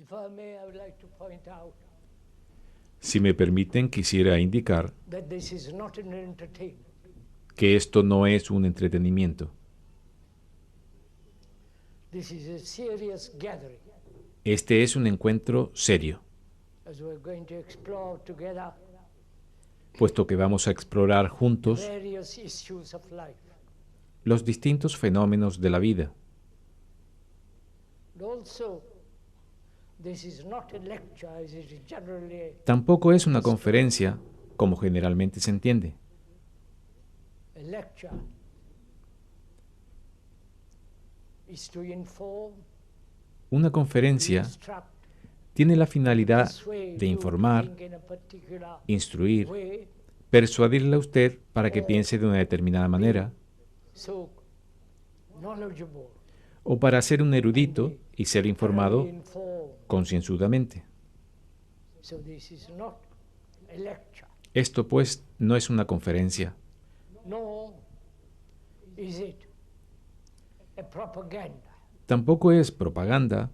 If I may, I would like to point out Si me permiten, quisiera indicar that this is not an entertainment. que esto no es un entretenimiento. This is a serious gathering, Este es un encuentro serio, as we're going to explore together puesto que vamos a explorar juntos various issues of life. los distintos fenómenos de la vida. And also, this is not a lecture as it is generally Tampoco es una conferencia, como generalmente se entiende. a lecture. Is to inform, Una conferencia instruct, tiene la finalidad persuade de you to informar, think in a particular instruir, way, persuadirle a usted para que piense de una determinada manera, so knowledgeable, o para ser un erudito y ser informado thoroughly informed. concienzudamente. So this is not a lecture, Esto, pues, no es una conferencia, nor is it a propaganda tampoco es propaganda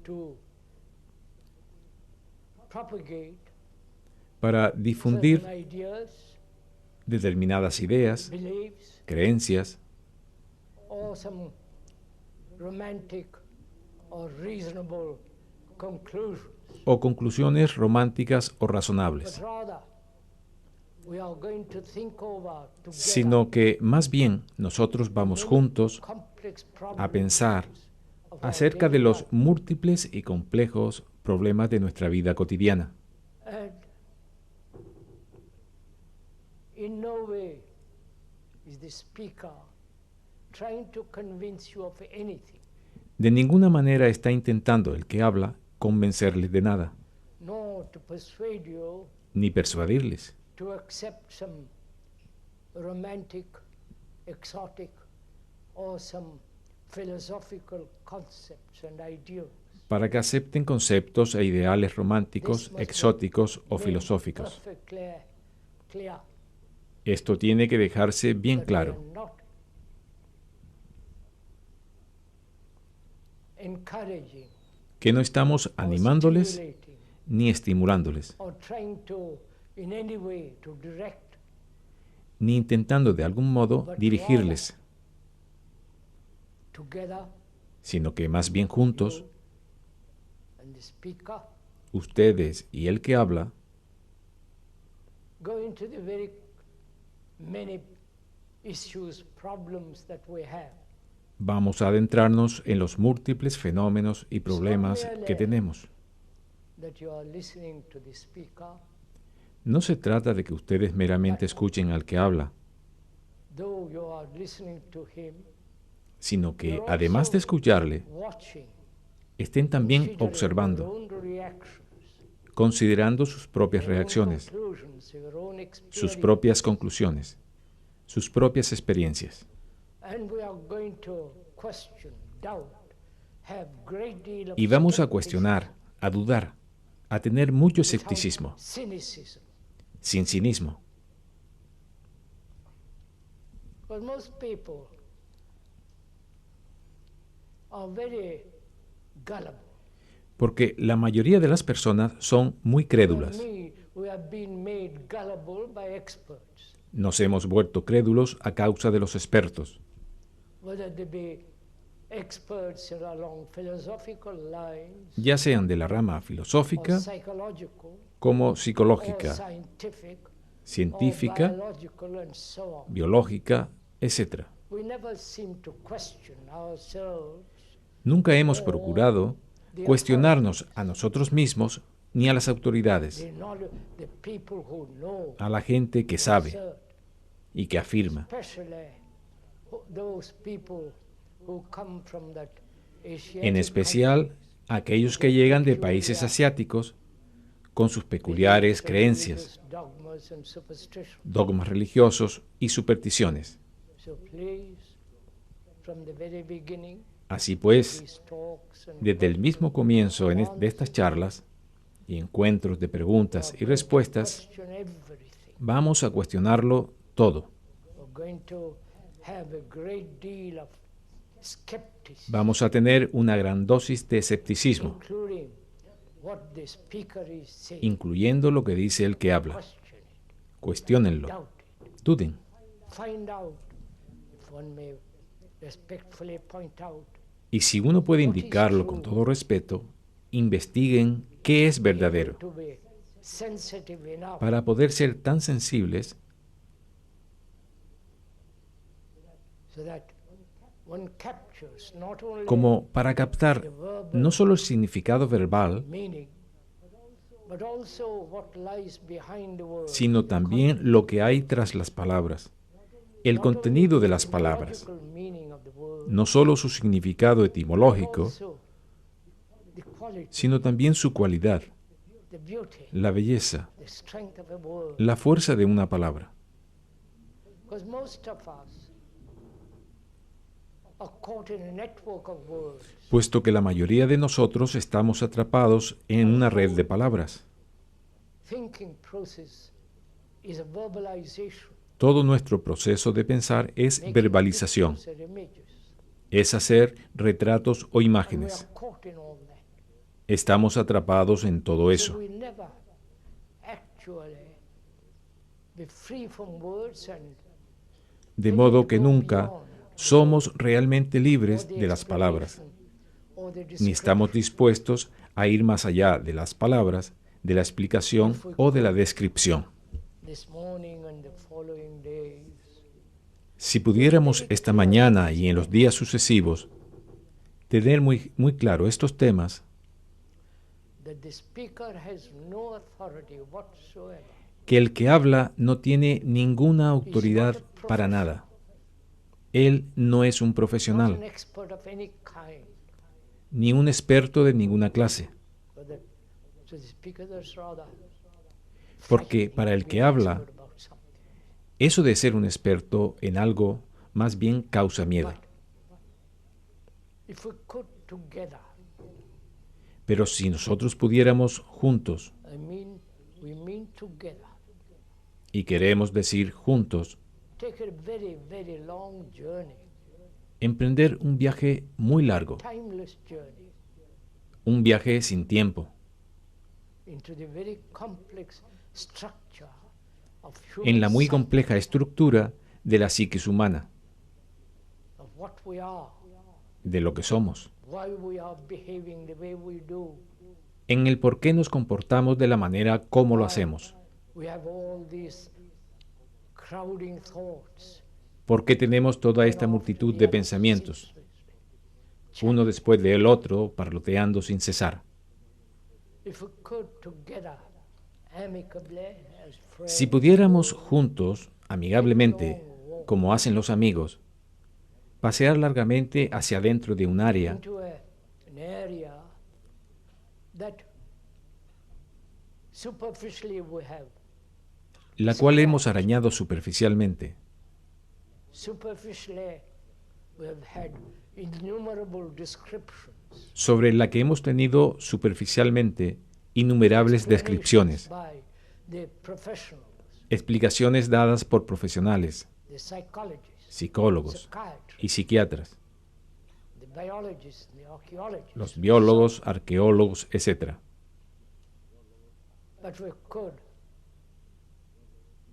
to propagate para certain difundir ideas, determinadas ideas, beliefs, creencias or some romantic or reasonable conclusions, o conclusiones románticas o but razonables, rather we are going to think over together sino que más bien nosotros vamos juntos complex a problems pensar of our acerca de daily los life. múltiples y complejos problemas de nuestra vida cotidiana. And in no way is the speaker trying to convince you of anything, De ninguna manera está intentando el que habla convencerles de nada, nor to persuade you ni persuadirles, to accept some romantic, exotic, or some philosophical concepts and ideas. para que acepten conceptos e ideales románticos, exóticos o Made filosóficos. perfectly clear Esto tiene que dejarse bien that we are claro, not encouraging que no estamos or animándoles stimulating ni estimulándoles, or trying to in any way to direct, ni intentando de algún modo dirigirles, together sino que más bien juntos, you and the speaker ustedes y el que habla, go into the very many issues, problems that we have. vamos a adentrarnos en los múltiples fenómenos y problemas que tenemos. That you are listening to the speaker, No se trata de que ustedes meramente escuchen al que habla, though you are listening to him, sino que you're además de also escucharle, watching, estén también considering your observando, own reactions, considerando sus propias your own reacciones, conclusions, your own sus experience. propias conclusiones, sus propias experiencias. And we are going to question, doubt, have great deal of Y vamos a skepticism cuestionar, a dudar, a tener mucho without escepticismo, cynicism. sin cinismo. But most people are very gullible. Porque la mayoría de las personas son muy crédulas. We have been made gullible by experts, Nos hemos vuelto crédulos a causa de los expertos, whether they be experts along philosophical lines, ya sean de la rama or filosófica psychological, como or psicológica, scientific, or científica, biological, and so on. biológica, etc. We never seem to question ourselves, Nunca hemos procurado cuestionarnos a nosotros mismos ni a las autoridades, the people who know, a la gente que sabe assert, y que afirma, especially those people who come from that Asiatic en especial aquellos que llegan de países asiáticos con sus peculiares creencias, religious dogmas and superstitions. dogmas religiosos y supersticiones. So please, from the very beginning, Así pues, these talks and desde el mismo comienzo de estas charlas y encuentros de preguntas y respuestas, question everything. vamos a cuestionarlo todo. We're going to have a great deal of skepticism, Vamos a tener una gran dosis de escepticismo, including what the speaker is saying. incluyendo lo que dice el que habla. Question it, Cuestiónenlo, doubt it, duden. find out, if one may respectfully point out, Y si uno puede indicarlo con todo respeto, investiguen qué es verdadero, to be sensitive enough para poder ser tan sensibles so that one captures not only como para captar no solo el significado verbal, meaning, but also what lies behind the word, sino también lo que hay tras las palabras, el contenido de las palabras, etymological meaning of the word, no solo su significado etimológico, also the quality, sino también su cualidad, the beauty, la belleza, the strength of a word. la fuerza de una palabra. Because most of us are caught in a network of words. Puesto que la mayoría de nosotros estamos atrapados en una red de palabras. Thinking process is a verbalization, Todo nuestro proceso de pensar es making verbalización, pictures and images. es hacer retratos o And we imágenes. are caught in all that. Estamos atrapados en todo So eso. we never actually be free from words and De modo que nunca somos realmente libres de las palabras, or the ni estamos dispuestos a ir más allá de las palabras, de la explicación o de la descripción. this morning and the following days. Si pudiéramos esta mañana y en los días sucesivos tener muy claro estos temas, That the speaker has no authority whatsoever. que el que habla no tiene ninguna autoridad para nada. Él no es un Not an profesional, expert of any kind. ni un experto de ninguna clase, So the speaker is rather porque para el que habla, expert about something. eso de ser un experto en algo más bien causa miedo. If we could together, Pero si nosotros pudiéramos juntos, we mean together, y queremos decir juntos, take a very, very long journey, emprender un viaje muy largo, timeless journey, un viaje sin tiempo, into the very complex structure of en la human muy psyche, compleja estructura de la psiquis humana, of what we are, de lo que somos, why we are behaving the way we do. en el por qué nos comportamos de la manera como lo hacemos, We have all these crowding thoughts. por qué tenemos toda esta multitud de pensamientos, uno después del otro, parloteando sin cesar. If we could together, amicably, as friends, Si pudiéramos juntos, amigablemente, como hacen los amigos, pasear largamente hacia adentro de un área into an area that superficially we have. la cual hemos arañado superficialmente, Superficially we have had innumerable descriptions, sobre la que hemos tenido superficialmente innumerables descripciones, by the professionals, explicaciones dadas por profesionales, the psychologists, psicólogos psychiatrists, y psiquiatras, the biologists, the archaeologists. los biólogos, arqueólogos, etc. But we could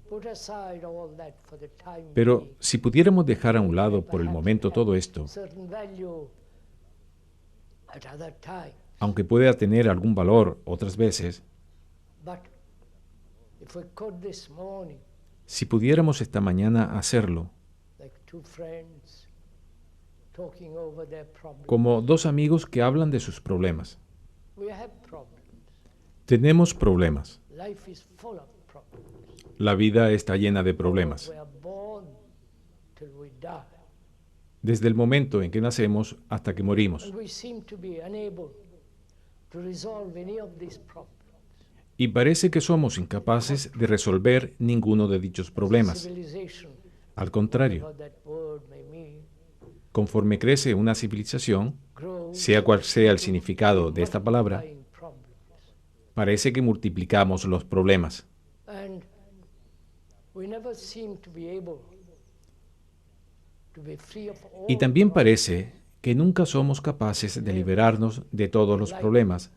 put aside all that for the time Pero being. si pudiéramos dejar a un lado por el momento todo esto, Certain value at other times. aunque pueda tener algún valor otras veces, But if we could this morning, si pudiéramos esta mañana hacerlo, like two friends talking over their problems. como dos amigos que hablan de sus problemas. We have problems. Tenemos problemas. Life is full of problems. La vida está llena de problemas. We are born till we die. Desde el momento en que nacemos hasta que morimos. And we seem to be unable to resolve any of these problems. Y parece que somos incapaces de resolver ninguno de dichos problemas. Civilization, Al contrario, whatever that word may mean, conforme crece una civilización, grows sea cual sea el significado de esta palabra, multiplying problems. parece que multiplicamos los problemas. And we never seem to be able to be free of all Y también parece que nunca somos capaces de liberarnos de todos los problemas,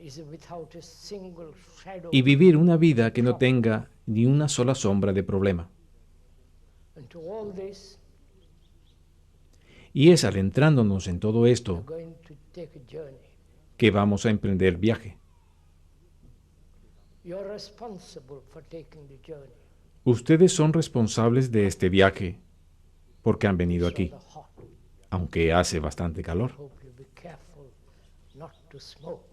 is without a single shadow. y vivir una vida que no tenga ni una sola sombra de problema. And to all this, Y es adentrándonos en todo we're esto going to take a journey. que vamos a emprender viaje. You're responsible for taking the journey. Ustedes son responsables de este viaje porque han venido It's aquí, rather hot. aunque hace bastante calor. Hope you'll be careful not to smoke.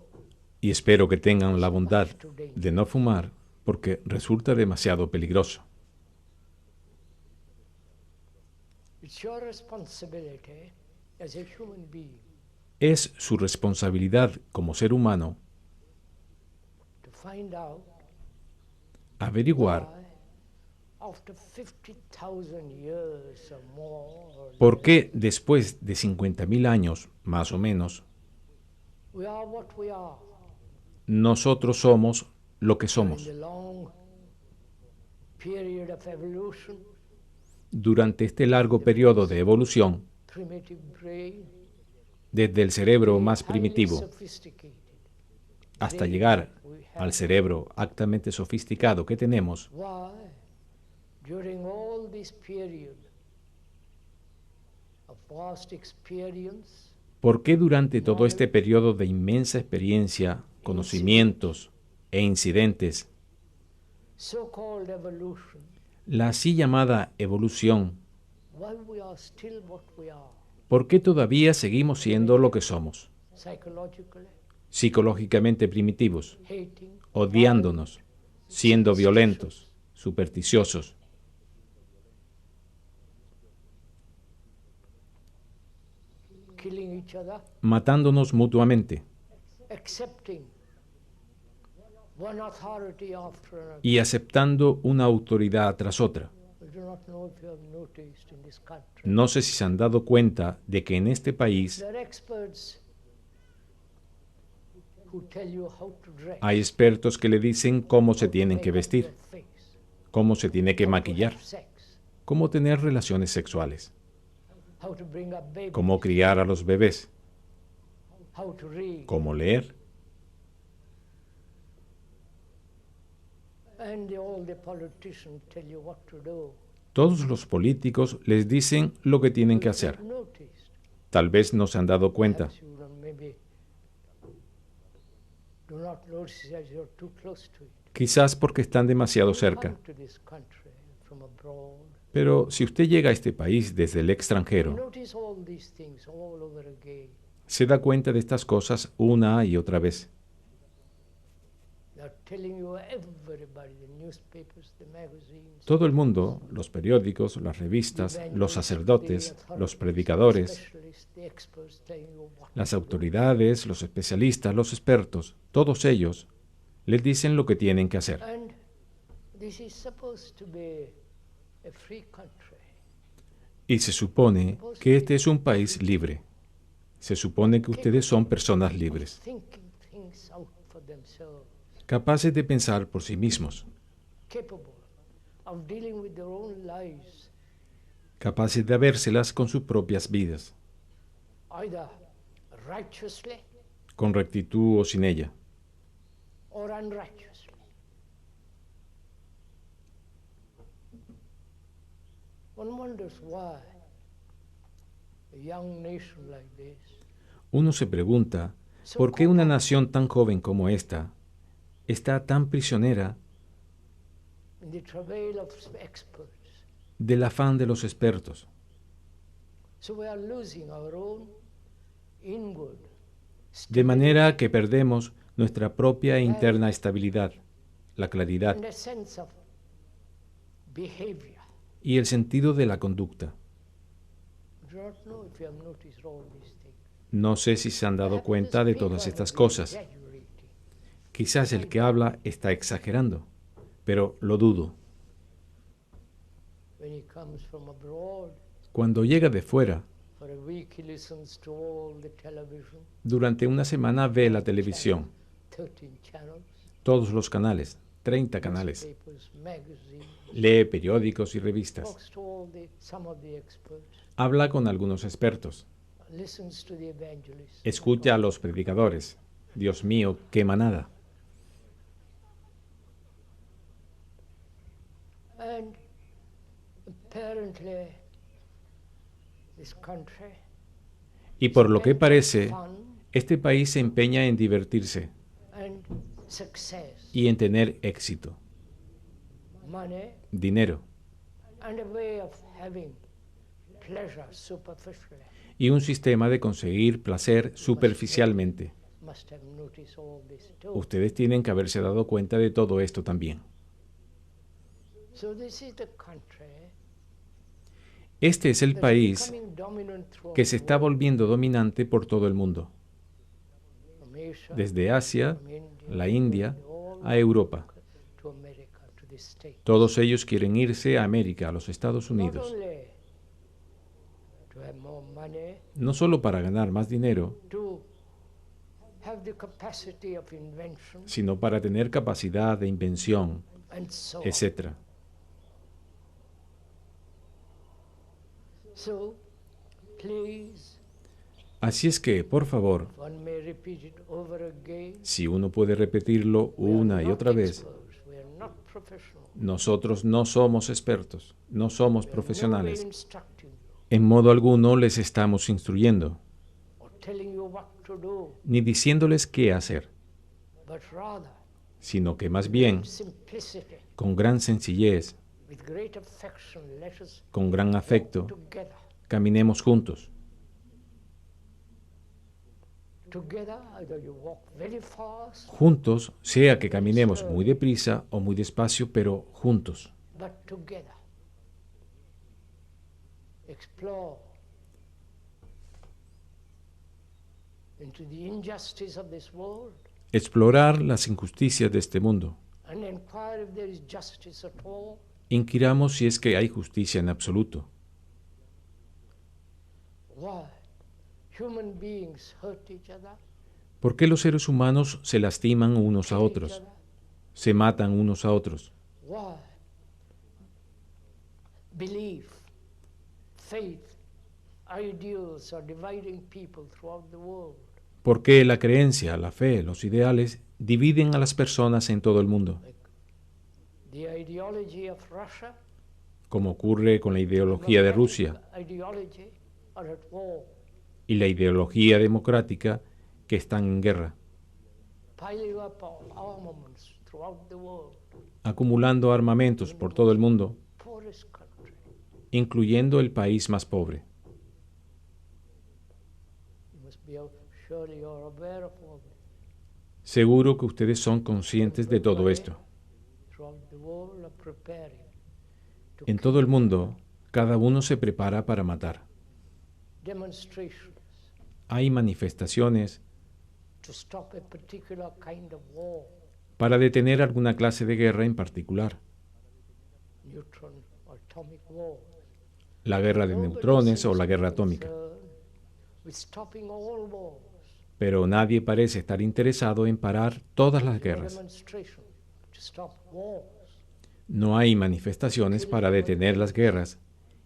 Y espero que tengan la bondad de no fumar porque resulta demasiado peligroso. It's your responsibility as a human being Es su responsabilidad como ser humano to find out averiguar why, after 50,000 years or more, or por qué después de 50.000 años, más o menos, we are what we are. nosotros somos lo que In somos. the long period of evolution, Durante este largo periodo de evolución, primitive brain, desde el cerebro más highly primitivo sophisticated hasta brain llegar we have, al cerebro altamente sofisticado que tenemos, why, during all this period of vast experience, ¿por qué durante todo este periodo de inmensa experiencia, conocimientos e incidentes, so-called evolution, la así llamada evolución, why we are still what we are, por qué todavía seguimos siendo lo que somos, psychologically, psicológicamente primitivos, hating, odiándonos, siendo violentos, supersticiosos, killing each other, matándonos mutuamente accepting one authority after another. y aceptando una autoridad tras otra? I do not know if you have noticed in this country. No sé si se han dado cuenta de que en este país There are experts who tell you how to dress, hay expertos que le dicen cómo se how to tienen make que up vestir, your face, cómo se tiene que how to maquillar, have sex, cómo tener relaciones sexuales, how to bring up babies, cómo criar a los bebés, how to read, cómo leer. and all the politicians tell you what to do. Todos los políticos les dicen lo que tienen que You hacer. have noticed. Tal vez no se han dado cuenta. Perhaps you don't maybe do not notice as you're too close to it. Quizás porque están demasiado You cerca. come to this country from abroad. Pero si usted llega a este país desde el You extranjero, notice all these things all over again. se da cuenta de estas cosas una y otra vez. They're telling you everybody, the newspapers, the magazines, Todo el mundo, los periódicos, las the revistas, los evangelists, sacerdotes, the authorities, los the predicadores, specialists, the experts telling you what las to do. autoridades, los especialistas, los expertos, todos ellos les dicen lo que tienen que hacer. And this is supposed to be a free country. Y se supone que este es un país libre. Se supone que ustedes son personas libres, Thinking things out for themselves, capaces de pensar por sí mismos, capable of dealing with their own lives, capaces de habérselas con sus propias vidas, either righteously con rectitud o sin ella. or unrighteously. One wonders why a young nation like this, Uno se pregunta, ¿por qué una nación tan joven como esta está tan prisionera in the travail of experts, del afán de los expertos? so we are losing our own inward De manera que perdemos nuestra propia e interna estabilidad, la claridad and a sense of behavior. y el sentido de la conducta. I do not know if you have noticed all these things. No sé si se han dado Perhaps the cuenta de speaker todas has estas been cosas. exaggerating. Quizás el que habla está exagerando, pero lo dudo. When he comes from abroad, Cuando llega de fuera, for a week he listens to all the television, durante una semana ve la televisión, 13 channels, todos los canales, 30 canales, newspapers, magazines, lee periódicos y revistas, talks to some of the experts, habla con algunos expertos, listens to the evangelists, escucha a los predicadores, Dios mío, qué manada. And apparently this country Y por lo que spent on parece, fun este país se empeña en divertirse and success, y en tener éxito, money, dinero and a way of having pleasure superficially. y un sistema de conseguir placer superficialmente. Must have noticed all this too. Ustedes tienen que haberse dado cuenta de todo esto también. So this is the country Este es el that's país becoming dominant throughout que se the está world, volviendo dominante por todo el mundo, from Asia, desde Asia, from India, la India, all a Europa. to America, to the States. Todos ellos quieren irse a América, a los Estados Not Unidos, only to have more money, no solo para ganar más dinero, to have the capacity of invention, sino para tener capacidad de invención, and so on. etc. So, please, Así es que, por favor, if one may repeat it over again, si uno puede repetirlo we are una y not otra vez, experts, we are not professional. nosotros no somos expertos, no somos We are no way profesionales. instructing you En modo alguno les estamos instruyendo, or telling you what to do, ni diciéndoles qué hacer, but rather, sino que más bien, with simplicity, con gran sencillez, with great affection, let us con gran afecto, together. caminemos juntos. Together, either you walk very fast, Juntos, sea que caminemos muy deprisa o muy despacio, pero juntos. but together. Explore into the injustice of this world Explorar las injusticias de este mundo. and inquire if there is justice at all. Inquiramos si es que hay justicia en absoluto. Why? Human beings hurt each other, ¿Por qué los seres humanos se lastiman unos a kill each otros, other. se matan unos a otros? Why? Belief, faith, ideals are dividing people throughout the world. ¿Por qué la creencia, la fe, los ideales dividen a las personas en todo el mundo? The ideology of Russia, Como ocurre con la ideología de Rusia ideology are at war, y la ideología democrática que están en guerra, piling up armaments throughout the world. acumulando armamentos por todo el mundo, Poorest country. incluyendo el país más pobre. You must be surely you're aware of all this. Seguro que ustedes son conscientes de todo esto. Throughout the world are preparing to En todo el mundo, cada uno se prepara para matar. demonstrations Hay manifestaciones to stop a particular kind of war, para detener alguna clase de guerra en particular. neutron or atomic war. La guerra de Nobody neutrones o seems la to guerra be atómica. concerned with stopping all wars. Pero nadie parece estar interesado en parar todas las No guerras. demonstration to stop wars. No hay manifestaciones para detener las guerras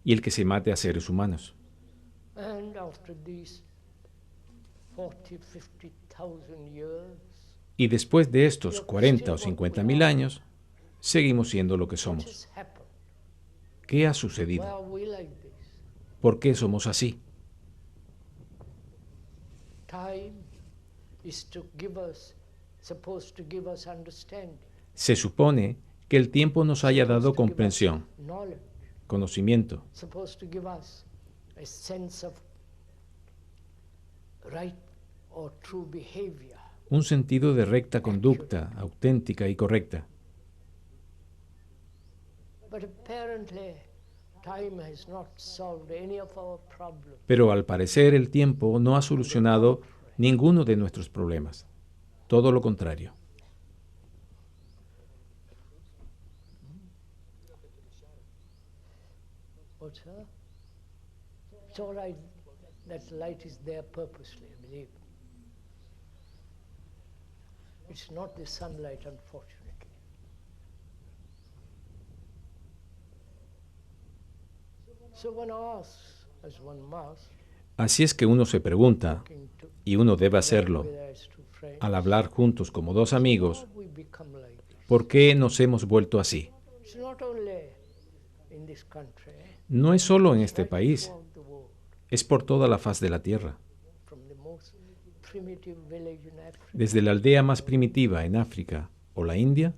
y el que se mate a seres humanos. And after these 40, 50,000 years, Y después de estos 40 o 50 mil años, seguimos siendo lo que what somos. has happened? ¿Qué ha Why sucedido? are we like this? ¿Por qué somos así? Time is to give us, supposed to give us understanding, Se supone que el tiempo nos haya dado supposed to give us comprensión, knowledge, conocimiento, supposed to give us a sense of right or true behavior. un sentido de recta conducta, auténtica y correcta. But apparently, time has not solved any of our problems. Pero al parecer el tiempo no ha solucionado ninguno de nuestros problemas. Todo lo contrario. What's that? It's all right. That light is there purposely, I believe. It's not the sunlight, unfortunately. So one asks, as one must, Así es que uno se pregunta, talking to y uno debe hacerlo, whether it's two friends, al hablar juntos como dos amigos, how we become like this. ¿por qué nos hemos vuelto así? It's not only in this country, No es solo en it's este right país, throughout the world, es por toda la faz de la tierra. from the most primitive village in Africa Desde la aldea más primitiva en África o la India,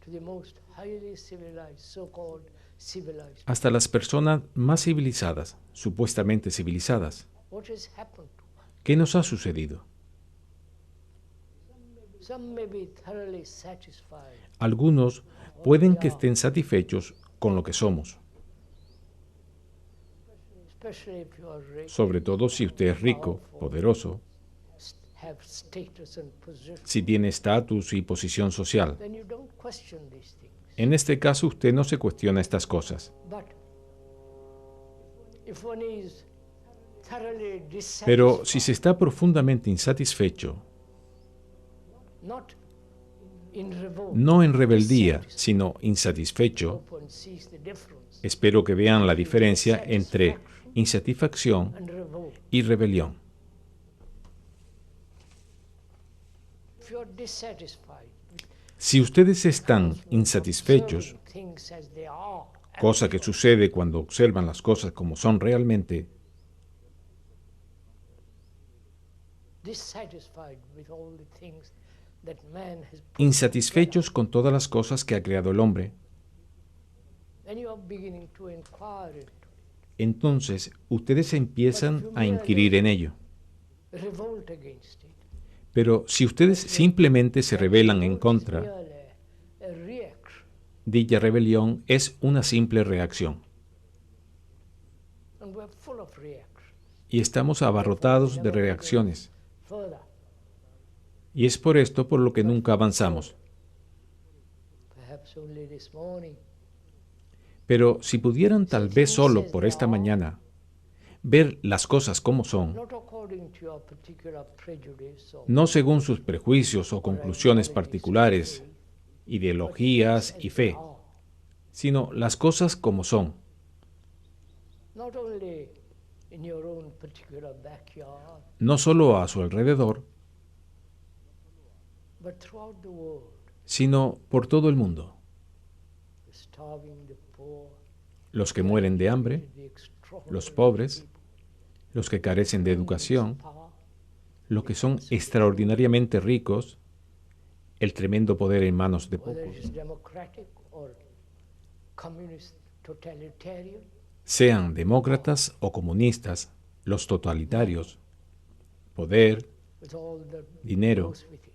to the most highly civilized, so-called civilized. hasta las personas más civilizadas, supuestamente civilizadas. What has happened to us? ¿Qué nos ha sucedido? Some may be thoroughly satisfied, Algunos pueden que estén satisfechos con lo que somos, especially if you are rich, sobre todo si usted es rico, poderoso, have status and position. si tiene estatus y posición social. Then you don't question these things. En este caso usted no se cuestiona estas cosas. But if one is thoroughly Pero si se dissatisfied, está profundamente insatisfecho, not in revolt, no en rebeldía, sino insatisfecho, hope one sees the difference espero que vean la diferencia entre insatisfacción and revolt. y rebelión. If you are dissatisfied, Si ustedes están insatisfechos, observing things as they are, cosa que sucede cuando observan las cosas como son realmente, dissatisfied with all the things that man has put insatisfechos con todas las cosas que ha creado el hombre, then you are beginning to inquire into entonces ustedes empiezan a inquirir en ello. revolt against it. Pero si ustedes simplemente se rebelan en Revolt is contra, merely a reaction, dicha rebelión es una simple reacción. and we're full of reactions. Y estamos abarrotados de reacciones. Further, Y es por esto por lo que nunca avanzamos. perhaps only this morning, Pero si pudieran tal vez solo por esta mañana ver las cosas como son, not according to your particular prejudice or no según sus prejuicios o conclusiones particulares, ideologías y fe, are, sino las cosas como son, not only in your own particular backyard, no solo a su alrededor, but throughout the world, sino por todo el mundo. the starving, the poor, Los que mueren de hambre, the extraordinary los pobres, people, los que carecen de educación, power, los que son extraordinariamente ricos, el tremendo poder en manos de whether pocos, it is democratic or communist totalitarian, sean demócratas o comunistas, los totalitarios, poder, with all that dinero goes with it.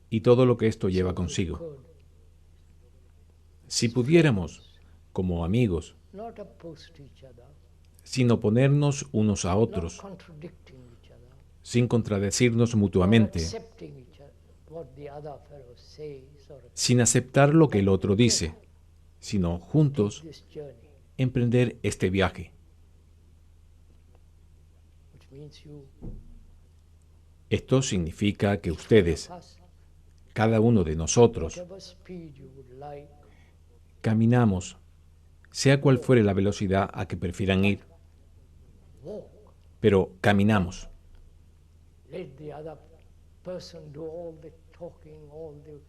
y todo lo que esto lleva So if we consigo. could Si pudiéramos, como amigos, not oppose to each other, sin oponernos unos a not otros, contradicting each other, sin contradecirnos not mutuamente, accepting each other, what the other fellow says, or sin aceptar lo que el otro dice, sino juntos this journey, emprender este viaje. which means you, Esto significa que ustedes, us, cada uno de nosotros, whatever speed you would like, caminamos, sea cual fuere la velocidad a que prefieran ir, walk. pero caminamos. Let the other person do all the talking, all the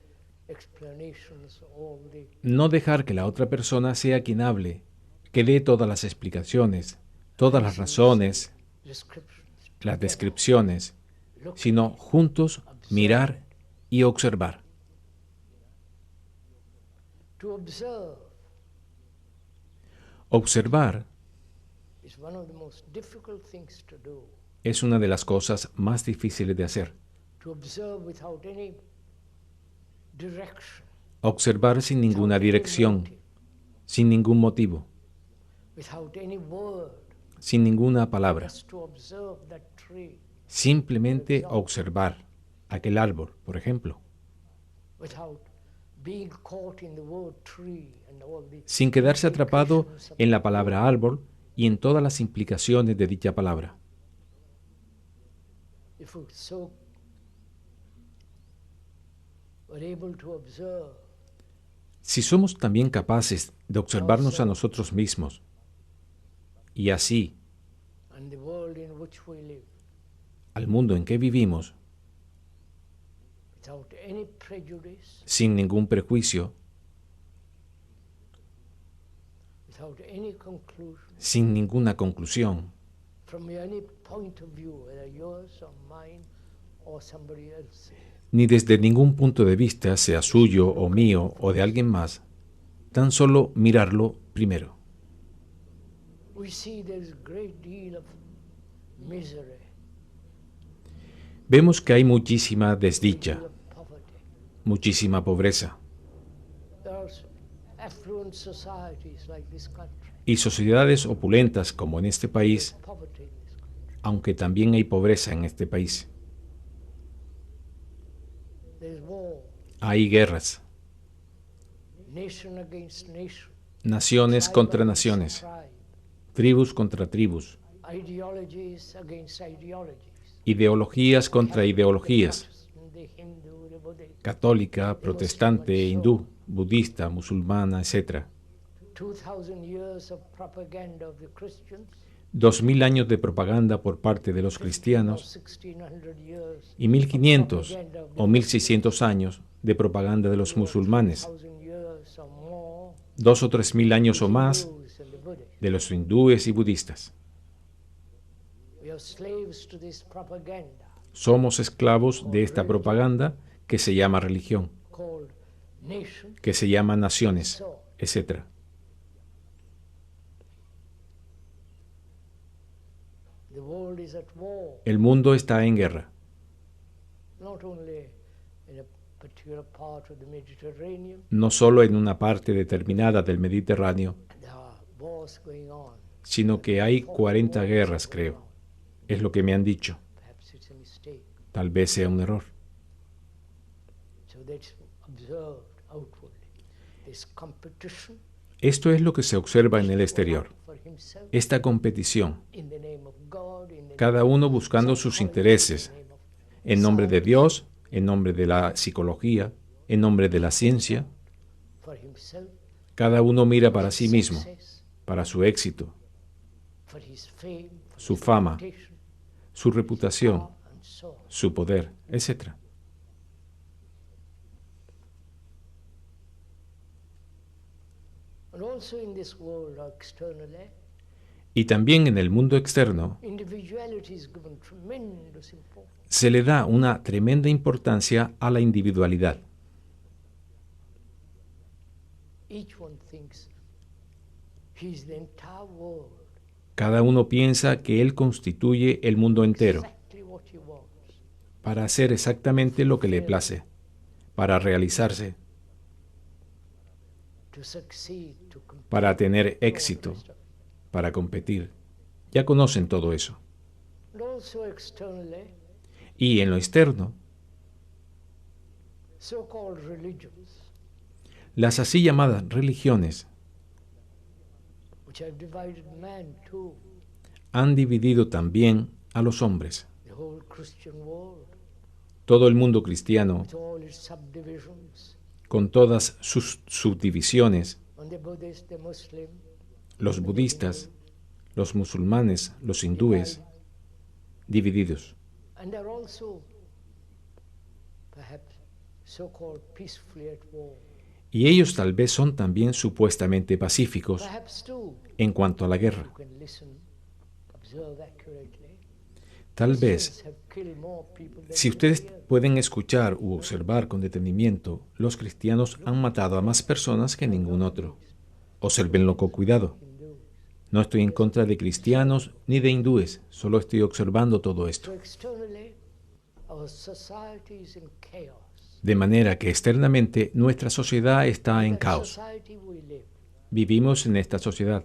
explanations, all the No dejar que la otra persona sea quien hable, que dé todas las explicaciones, todas las razones, descriptions, las descripciones, look, sino juntos mirar y observar. to observe Observar is one of the most difficult things to do. es una de las cosas más difíciles de hacer. To observe without any direction, Observar sin ninguna without any dirección, motive, sin ningún motivo, without any word, sin ninguna palabra. just to observe that tree, Simplemente observar aquel árbol, por ejemplo, without being caught in the word tree and all the sin quedarse atrapado implications of en la the palabra árbol y en todas las implicaciones de dicha palabra. if we so were able to observe Si somos también capaces de observarnos a nosotros mismos y así and the world in which we live al mundo en que vivimos, without any prejudice, sin ningún prejuicio, without any conclusion, sin ninguna conclusión, from any point of view, whether yours or mine or somebody else. ni desde ningún punto de vista, sea suyo o mío o de alguien más, tan solo mirarlo primero. We see there is a great deal of misery, Vemos que hay muchísima desdicha, deal of poverty. muchísima pobreza, There are affluent societies like this country, y sociedades opulentas como en este país, poverty in this country. aunque también hay pobreza en este país. There is war, Hay guerras, nation against nation, naciones tribe contra against naciones, tribe, tribus contra tribus, ideologies against ideologies. ideologías contra ideologías, The Hindu, the Buddhist. católica, protestante, hindú, budista, musulmana, etc. 2,000 years of propaganda of the Christians, 2000 años de propaganda por parte de los or cristianos 1,600 years y 1500 o 1600 años de propaganda de los musulmanes, 2,000 years or more 2 o 3000 años o más Hindus and the Buddhists. de los hindúes y budistas. We are slaves to this propaganda Somos esclavos de esta propaganda que se llama religión, called nation. que se llama naciones, etc. The world is at war, El mundo está en guerra, not only in a particular part of the Mediterranean. no solo en una parte determinada del Mediterráneo, There are wars going on. sino que hay 40 guerras, creo. Es lo que me han dicho. Perhaps it's a mistake. Tal vez sea un error. So that's observed outwardly. This competition Esto es lo que se observa en el exterior. for himself Esta competición, in the name of God, in the cada uno buscando sus intereses, name of en nombre de Dios, en nombre de la psicología, en nombre de la ciencia. for himself, Cada uno mira para sí mismo, success, para su éxito, for his fame, for su his fama, reputation, su reputación, and so on. su poder, etc. And also in this world, externally, Y también en el mundo externo individuality is given tremendous importance. se le da una tremenda importancia a la individualidad. Each one thinks he's the entire world, Cada uno piensa que él constituye el mundo entero exactly what he wants. para hacer exactamente lo que le place, para realizarse, To succeed, to compete, para tener all the éxito, rest of it. para competir. Ya conocen todo eso. And also externally, Y en lo externo, so-called religions, las así llamadas religiones which have divided man too, han dividido también a los hombres. the whole Christian world, Todo el mundo cristiano, with all its subdivisions, con todas sus subdivisiones, and the Buddhist, the Muslim, los budistas, los musulmanes, los hindúes, divididos. and they're also perhaps so-called peacefully at war. Y ellos tal vez son también supuestamente pacíficos Perhaps too, en cuanto a la guerra. you can listen, observe accurately. Tal vez, Christians have killed more people than si ustedes anybody else. pueden escuchar u observar con detenimiento, los cristianos han matado a más personas que ningún otro. Obsérvenlo con cuidado. Hindus. No estoy en contra de cristianos ni de hindúes, solo estoy observando todo esto. So externally, our society is in chaos. De manera que externamente nuestra sociedad está en That caos. society we live, Vivimos en esta sociedad,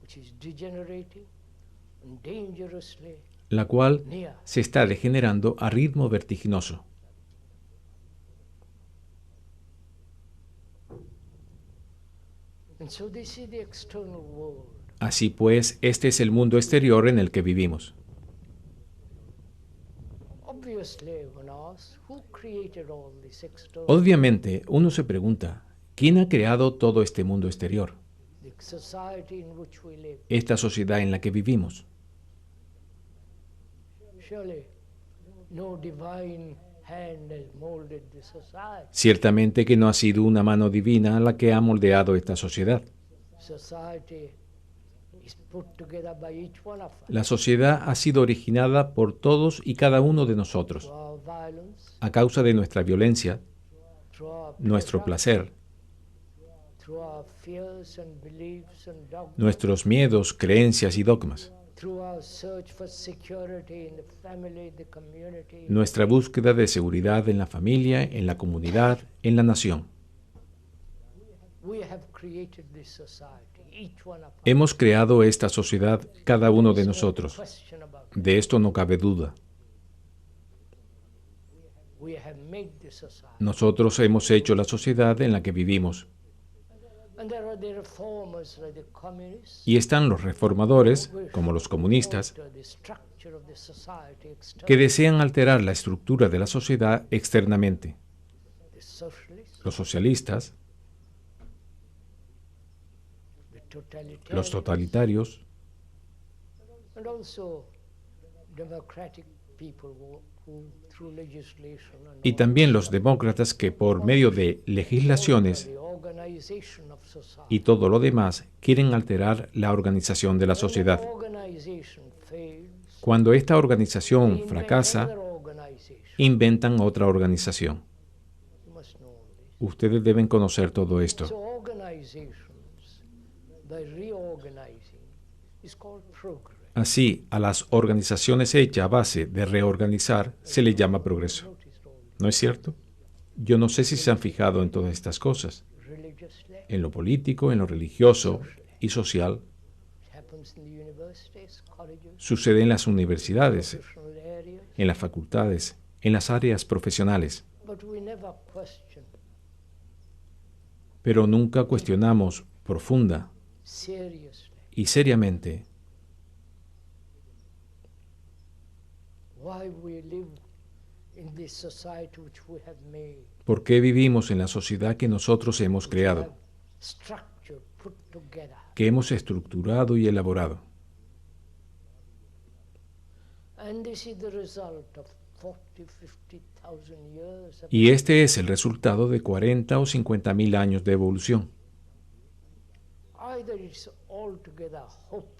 which is degenerating and dangerously la cual near. se está degenerando a ritmo vertiginoso. And so this is the external world. Así pues, este es el mundo exterior en el que vivimos. Obviously, when asked, who created all this external? Obviamente, uno se pregunta, ¿quién ha creado todo este mundo exterior? The society in which we live. esta sociedad en la que vivimos? Surely no divine hand has molded the society. Ciertamente que no ha sido una mano divina la que ha moldeado esta sociedad. Society is put together by each one of us. La sociedad ha sido originada por todos y cada uno de nosotros, Through our violence, a causa de nuestra violencia, through our nuestro pleasure, placer, through our fears and beliefs and dogmas, nuestros miedos, creencias y dogmas, through our search for security in the family, the community. nuestra búsqueda de seguridad en la familia, en la comunidad, en la nación. We have created this society, each one of us. Hemos creado esta sociedad, cada uno de There's no nosotros. question about it. De esto no cabe duda. We have made the society. Nosotros hemos hecho la sociedad en la que vivimos. And there are the reformers like the communists Y están los reformadores, who como los comunistas, alter the structure of the society que externally. desean alterar la estructura de la sociedad externamente. The socialists, Los socialistas, the totalitarians, los totalitarios and also democratic people who through legislation and y también los demócratas que por medio de legislaciones the organization of society. y todo lo demás quieren alterar la organización de la sociedad. When an organization fails, Cuando esta they organización invent fracasa, another organization. inventan otra organización. You must know all this. Ustedes deben conocer todo So esto. organizations, by reorganizing, is called progress. Así, a las organizaciones hechas a base de reorganizar se les llama progreso. Noticed all ¿No es cierto? Yo no sé si se han fijado en todas estas cosas, this. Religiously, en lo político, en lo religioso y social. it happens in the universities, colleges, Sucede en las universidades, professional areas, en las facultades, en las áreas profesionales. but we never question Pero nunca cuestionamos profunda seriously y seriamente why we live in this society which we have made. por qué vivimos en la sociedad que nosotros hemos Have creado, structure put together. que hemos estructurado y elaborado. And this is the result of 40, 50,000 years of Y este es el resultado de 40 o 50 mil años de evolución. either it's altogether hopeless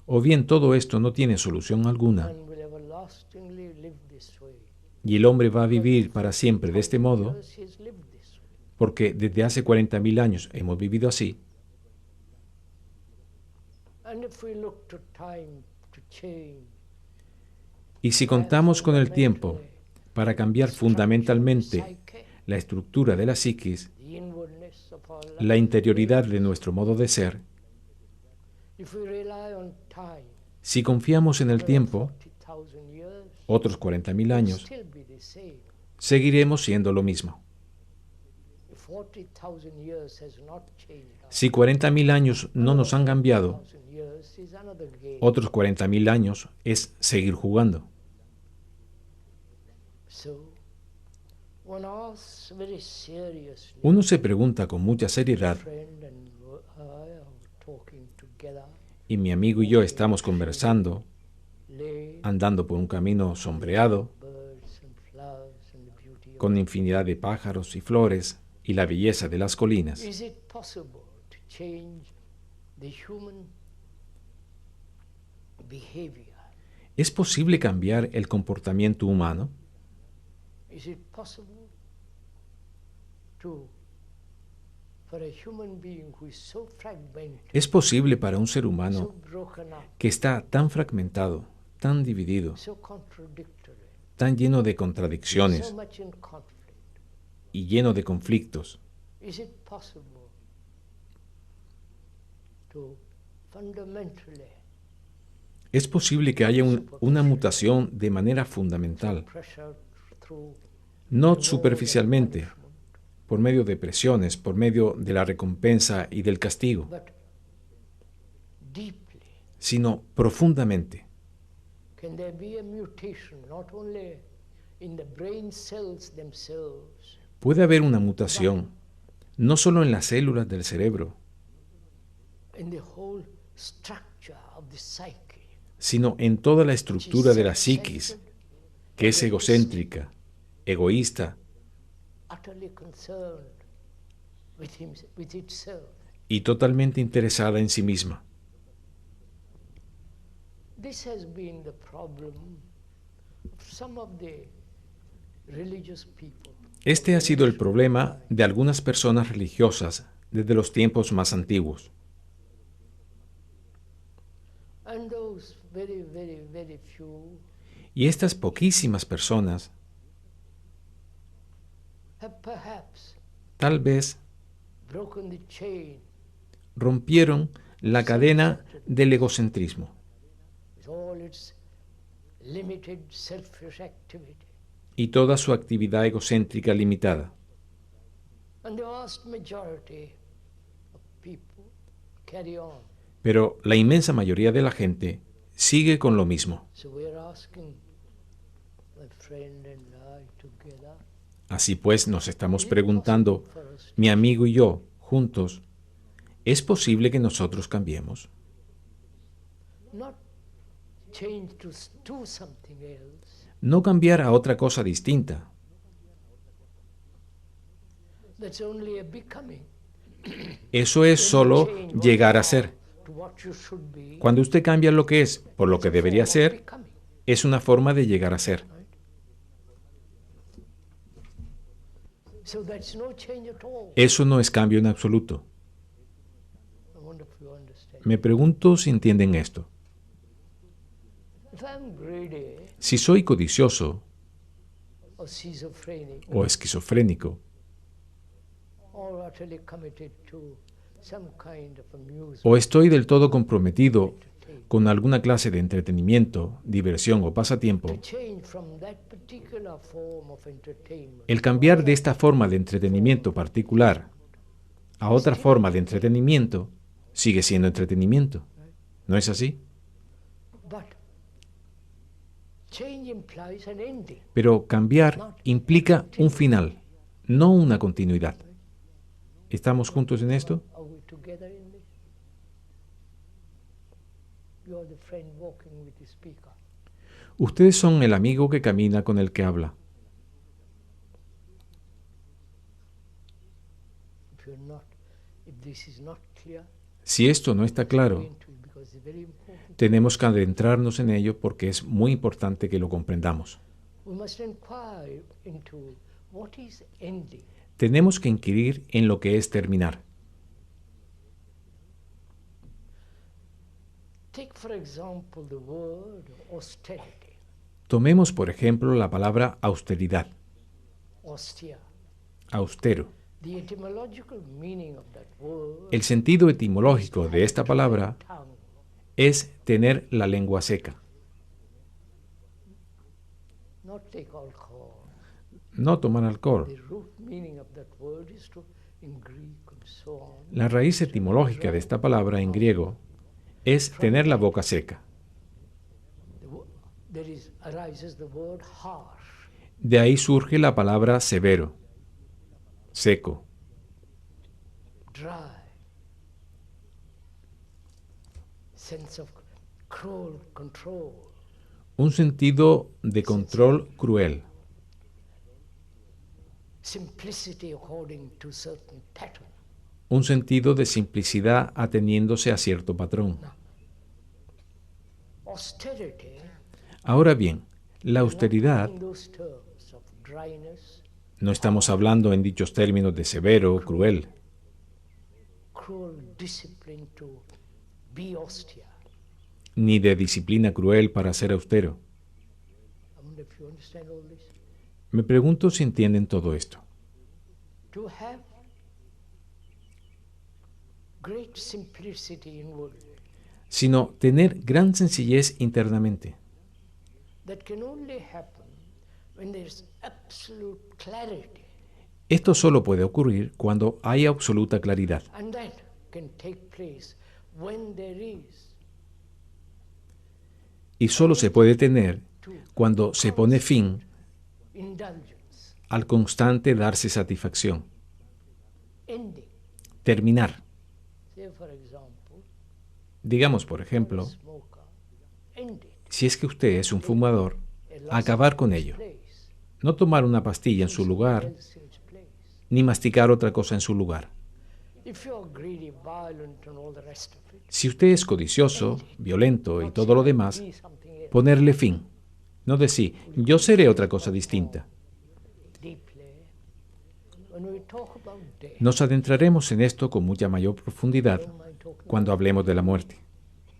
O bien todo esto no tiene solución alguna and will everlastingly live this way. y el hombre va a vivir para siempre de este modo, Years he's lived this way. porque desde hace 40.000 años hemos vivido así. And if we look to time to change, Y si contamos con el tiempo para cambiar fundamentalmente psyche, la estructura de la psiquis, the inwardness of our life, la interioridad de nuestro modo de ser, if we rely on time, si confiamos en el for tiempo, 40,000 years, otros 40.000 it'll años, still be the same. seguiremos siendo lo mismo. If 40,000 years has not changed, Si 40.000 años no nos han cambiado, 40,000 years is another game. otros 40.000 años es seguir jugando. So, one asks very seriously, Uno se pregunta con mucha seriedad, friend and I are talking together, y mi amigo y yo estamos conversando, lay andando por un camino sombreado, birds and flowers and the beauty of con infinidad de pájaros y flores y la belleza de las colinas. Is it possible to change the human behavior? ¿Es posible cambiar el comportamiento humano? Is it possible for a human being who is so fragmented, ¿Es posible para un ser so humano broken up, que está tan fragmentado, tan dividido, so contradictory, tan lleno de so contradicciones much in conflict? y lleno de conflictos? Is it possible to fundamentally ¿Es posible que haya una mutación de manera fundamental, pressure through no reward and superficialmente, punishment, por medio de presiones, por medio de la recompensa y del castigo, but deeply? sino profundamente? Can there be a mutation not only in the brain cells themselves, Puede haber una mutación, no solo en las células del cerebro, in the whole structure of the psyche, sino en toda la which is estructura de la self-centered, psiquis, que es egocéntrica, egoísta utterly concerned with itself. y totalmente interesada en sí misma. This has been the problem of some of the religious people. Este ha sido el problema de algunas personas religiosas desde los tiempos más antiguos. And those very few Y estas poquísimas personas have perhaps tal vez broken the chain rompieron la cadena del egocentrismo with all its limited selfish activity. y toda su actividad egocéntrica limitada. And the vast majority of people carry on. Pero la inmensa mayoría de la gente sigue con lo mismo. So we are asking, my friend and I together, Así pues, nos estamos preguntando, mi amigo y yo, juntos, ¿es posible que nosotros cambiemos? not change to something else. No cambiar a otra cosa distinta. That's only a becoming. Eso es solo llegar a ser. To what you should be. Cuando usted cambia lo que es por lo que debería form of ser, becoming. es una forma de llegar a ser. So that's no change at all. Eso no es cambio en absoluto. I wonder if you understand. Me pregunto si entienden esto. If I'm greedy Si soy codicioso or schizophrenic o esquizofrénico, or utterly committed to some kind of amusement, o estoy del todo comprometido con alguna clase de entretenimiento, diversión o pasatiempo, to change from that particular form of entertainment el cambiar de esta forma de entretenimiento particular a otra forma de entretenimiento sigue siendo entretenimiento. ¿No es así? but change implies an ending. Pero cambiar implica un final, no una continuidad. ¿Estamos juntos en esto? Are we together in this? You are the friend walking with the speaker. Ustedes son el amigo que camina con el que habla. If this is not clear, Si esto no está claro, into it because it's very important. tenemos que adentrarnos en ello porque es muy importante que lo comprendamos. We must inquire into what is ending. Tenemos que inquirir en lo que es terminar. Take, for example, the word austerity, Tomemos, por ejemplo, la palabra austeridad, austere. austero. The etymological meaning of that word El sentido etimológico de esta palabra tongue. es tener la lengua seca, Not take alcohol. no tomar alcohol. The root meaning of that word is to, in Greek and so on, La raíz etimológica de esta palabra en griego es tener la boca seca. arises the word harsh. De ahí surge la palabra severo, seco, Dry, sense of cruel control, un sentido de control cruel, simplicity according to certain pattern. un sentido de simplicidad ateniéndose a cierto patrón. Austerity, Ahora bien, la austeridad, in those terms of dryness, no estamos hablando en dichos términos de severo, cruel, cruel discipline to be austere. ni de disciplina cruel para ser austero. I wonder if you understand all this. Me pregunto si entienden todo esto. To have great simplicity inwardly, Sino tener gran sencillez internamente. that can only happen when there's absolute clarity, Esto solo puede ocurrir cuando hay absoluta claridad. and that can take place when there is Y solo se puede tener cuando se pone fin indulgence, al constante darse satisfacción. ending. Terminar. Say, for example, Digamos, por ejemplo, smoker, end it. si es que usted es un fumador, acabar con ello. Place, No tomar una pastilla en su lugar, else in its place. ni masticar otra cosa en su lugar. If you're greedy, violent, and all the rest of it, Si usted es codicioso, violento y todo lo demás, be something else. ponerle fin. No decir, yo seré otra cosa distinta. Deeply, when we talk about death, Nos adentraremos en esto con mucha mayor profundidad don't mind talking. cuando hablemos de la muerte.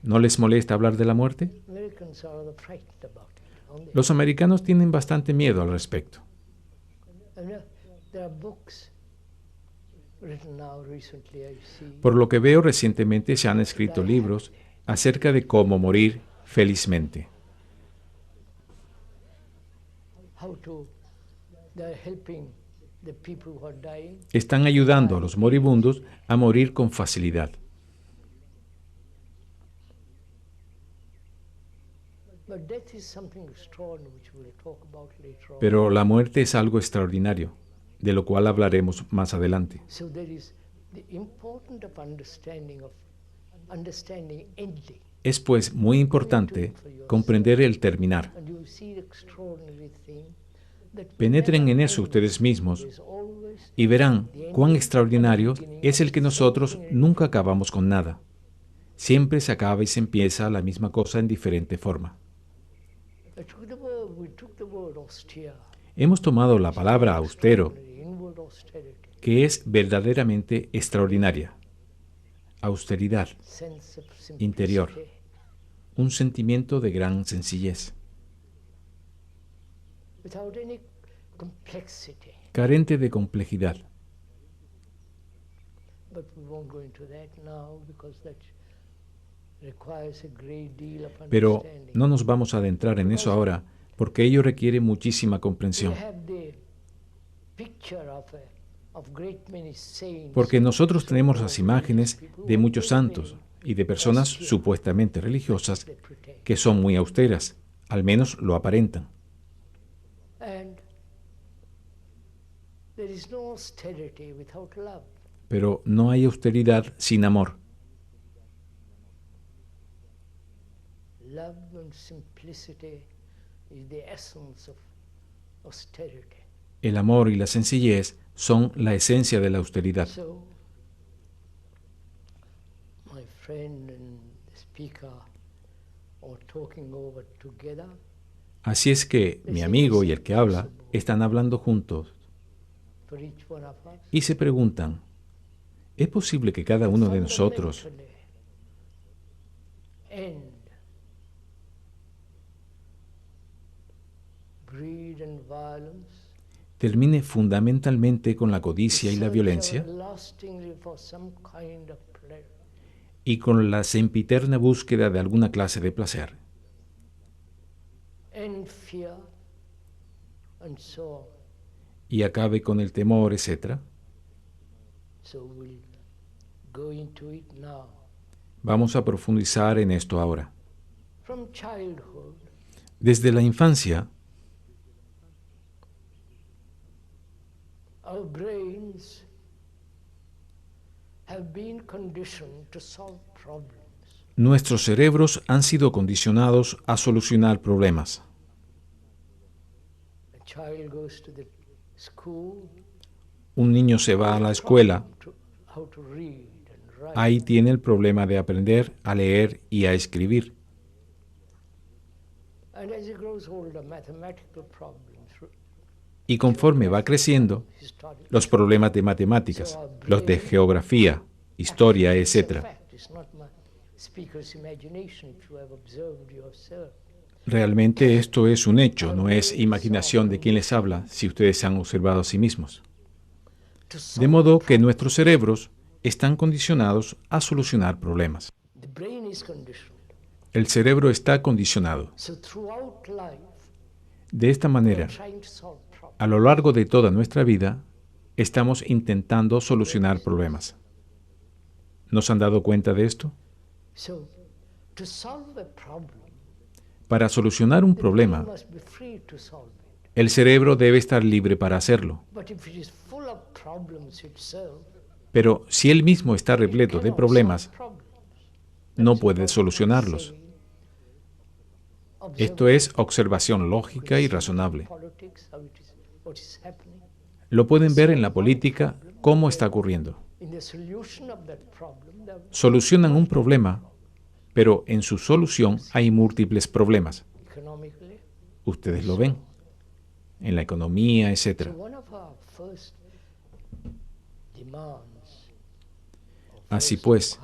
¿No les molesta hablar de la muerte? Americans are rather frightened about it, aren't they? Los americanos tienen bastante miedo al respecto. And there are books written now recently, I see. Por lo que veo, recientemente se han escrito libros acerca de cómo morir felizmente. They're helping the people who are dying. Están ayudando a los moribundos a morir con facilidad. But death is something extraordinary which we'll talk about later on. Pero la muerte es algo extraordinario, de lo cual hablaremos más adelante. So there is the importance of understanding ending. Es pues muy importante comprender el terminar. And you see the extraordinary thing that Penetren en never eso ustedes mismos is always y verán cuán extraordinario es el que nosotros nunca acabamos con nada. Siempre se acaba y se empieza la misma cosa en diferente forma. we took the word austere, Hemos tomado la palabra austero, the inward austerity, que es verdaderamente extraordinaria. Austeridad, sense of interior, simplicity, un sentimiento de gran sencillez, without any complexity. carente de complejidad. But we won't go into that now because that requires a great deal of Pero understanding. no nos vamos a adentrar en eso ahora, porque ello requiere muchísima We comprensión. have the picture of great many saints. Porque nosotros tenemos las imágenes de muchos santos y de personas supuestamente religiosas that protect. que son muy austeras, al menos lo aparentan. And there is no austerity without love. Pero no hay austeridad sin amor. Love and simplicity is the essence of austerity. El amor y la sencillez son la esencia de la austeridad. So, my friend and the speaker are talking over together. Así es que mi amigo y el que habla están hablando juntos For each one of us. y se preguntan, ¿es posible que cada uno de nosotros Fundamentally end greed and violence, termine fundamentalmente con la codicia y la search violencia everlastingly for some kind of pleasure, y con la sempiterna búsqueda de alguna clase de placer? end fear, and so on? Y acabe con el temor, etc. So we'll go into it now. Vamos a profundizar en esto ahora. From childhood, Desde la infancia, our brains have been conditioned to solve problems. nuestros cerebros han sido condicionados a solucionar problemas. A child goes to the school, Un niño se va a la escuela, how to read and write. ahí tiene el problema de aprender a leer y a escribir. And as he grows older, mathematical problems, Y conforme va creciendo, historical. los problemas de matemáticas, los de geografía, historia, It's a etc. fact. It's not my speaker's imagination if you have observed yourself. Realmente esto es un hecho, no es imaginación de quien les habla, si ustedes se han observado a sí mismos. To De solve modo que nuestros cerebros están condicionados a solucionar problemas. the brain is conditioned. El cerebro está condicionado. So throughout life, De esta manera, we're trying to solve problems. a lo largo de toda nuestra vida, estamos intentando solucionar problemas. ¿No se han dado cuenta de esto? So to solve a problem, Para solucionar un the brain problema, must be free to solve it. el cerebro debe estar libre para hacerlo. But if it is full of problems itself, Pero si él mismo está repleto de cannot problemas, solve problems. no puede solucionarlos. Esto es observación lógica y razonable. Lo pueden ver en la política cómo está ocurriendo. Solucionan un problema, pero en su solución hay múltiples problemas. Ustedes lo ven en la economía, etc. Así pues,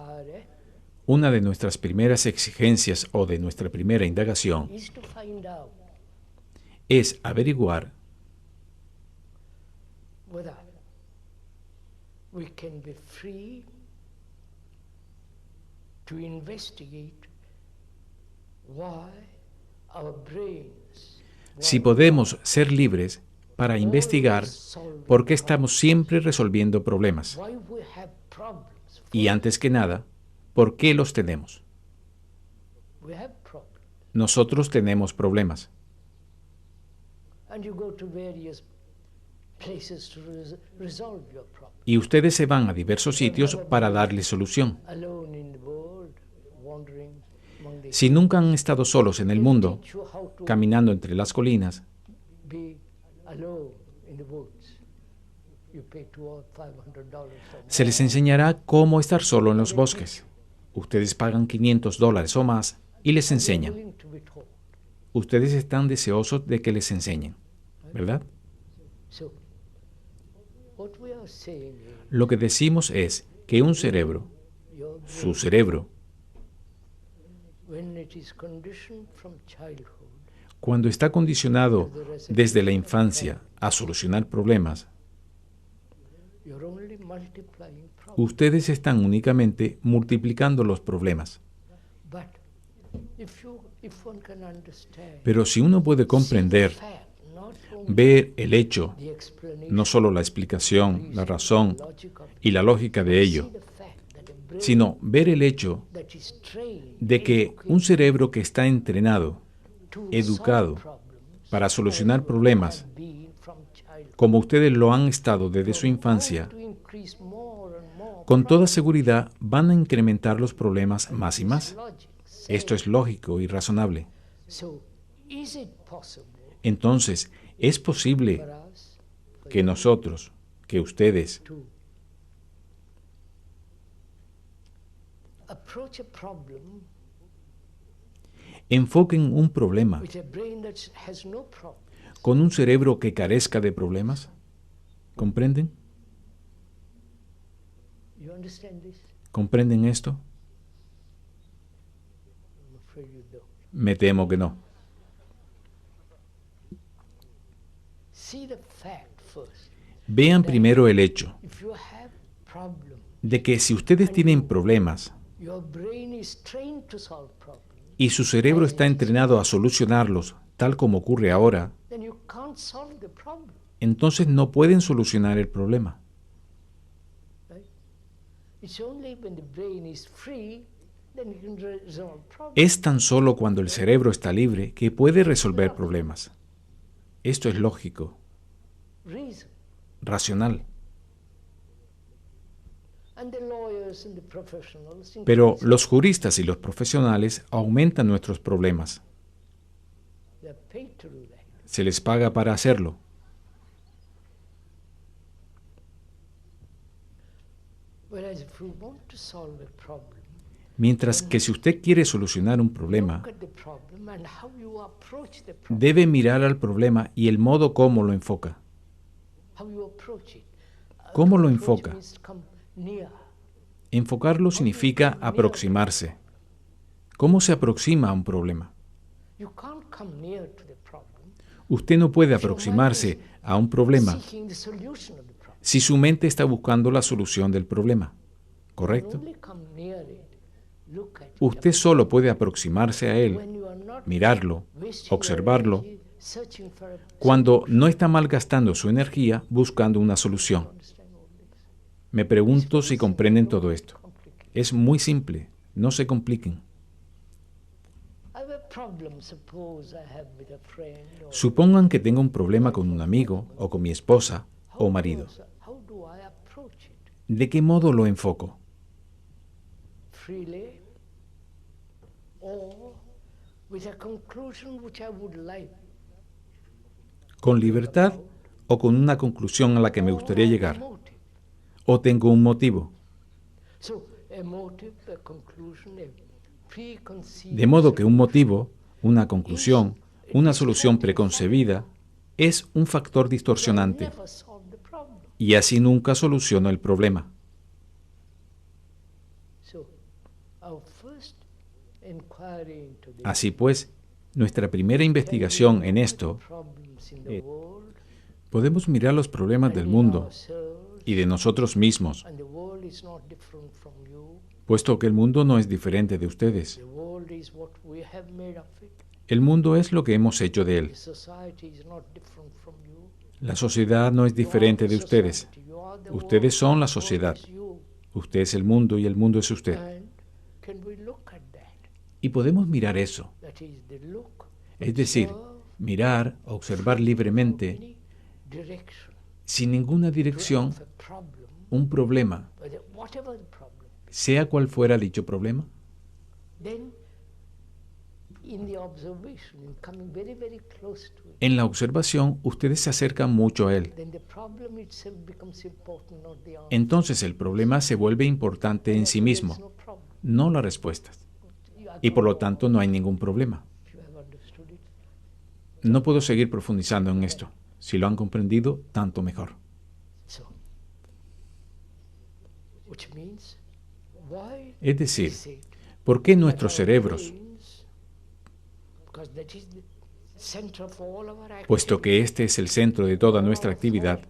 una de nuestras primeras exigencias o de nuestra primera indagación es averiguar si podemos ser libres para investigar por qué estamos siempre resolviendo problemas. Y antes que nada, ¿por qué los tenemos? Nosotros tenemos problemas. Y ustedes se van a diversos sitios para darle solución. Si nunca han estado solos en el mundo, caminando entre las colinas, se les enseñará cómo estar solo en los bosques. Ustedes pagan $500 o más y les enseñan. Ustedes están deseosos de que les enseñen, ¿verdad? Lo que decimos es que un cerebro, su cerebro, cuando está condicionado desde la infancia a solucionar problemas, ustedes están únicamente multiplicando los problemas. Pero si uno puede comprender, ver el hecho, no solo la explicación, la razón y la lógica de ello, sino ver el hecho de que un cerebro que está entrenado, educado para solucionar problemas, como ustedes lo han estado desde su infancia, con toda seguridad van a incrementar los problemas más y más. Esto es lógico y razonable. Entonces, ¿es posible que nosotros, que ustedes, enfoquen un problema con un cerebro que carezca de problemas? ¿Comprenden? ¿Comprenden esto? Me temo que no. Vean primero el hecho de que si ustedes tienen problemas y su cerebro está entrenado a solucionarlos, tal como ocurre ahora, entonces no pueden solucionar el problema. Es tan solo cuando el cerebro está libre que puede resolver problemas. Esto es lógico, racional. Pero los juristas y los profesionales aumentan nuestros problemas. Se les paga para hacerlo. Mientras que si usted quiere solucionar un problema, debe mirar al problema y el modo como lo enfoca. ¿Cómo lo enfoca? Enfocarlo significa aproximarse. ¿Cómo se aproxima a un problema? Usted no puede aproximarse a un problema si su mente está buscando la solución del problema, ¿correcto? Usted solo puede aproximarse a él, mirarlo, observarlo, cuando no está malgastando su energía buscando una solución. Me pregunto si comprenden todo esto. Es muy simple, no se compliquen. Supongan que tengo un problema con un amigo o con mi esposa o marido. ¿De qué modo lo enfoco? or with a conclusion which I would like, ¿Con libertad o con una conclusión a la que me gustaría or a llegar? motive. ¿O tengo un motivo? So, a motive, a conclusion, a preconceived De modo que un solution motivo, una conclusión, una solución preconcebida es un factor will distorsionante never solve the problem. y así nunca soluciona el problema. So, our first inquiry into this, Así pues, nuestra primera investigación en esto, problems in the world podemos mirar los problemas and del in mundo ourselves, y de nosotros mismos, and the world is not different from you. puesto que el mundo no es diferente de ustedes. The world is what we have made of it. El mundo es lo que hemos hecho de él. The society is not different from you. La sociedad no es diferente de ustedes. You are the Ustedes son la world, sociedad. the world is you. Usted es el mundo y el mundo es usted. And can we look at that? Y podemos mirar eso, That is the look, es decir, observe, mirar, observar libremente, any direction sin ninguna dirección, of a problem, un problema, whatever the problem. sea cual fuera dicho problema. Then, in the observation, in coming very, very close to it, En la observación, ustedes se acercan mucho a él. then the problem itself becomes important, not the answer. Entonces el problema se vuelve importante en sí Therefore, there is mismo, no problem. no las respuestas. You are Y por lo tanto no hay ningún problema. if you have understood it. No puedo seguir profundizando en esto. Si lo han comprendido, tanto mejor. So, which means, why Es decir, is it ¿por qué that nuestros our cerebros, brains, because that is the center of all our puesto que este es el centro de toda nuestra actividad,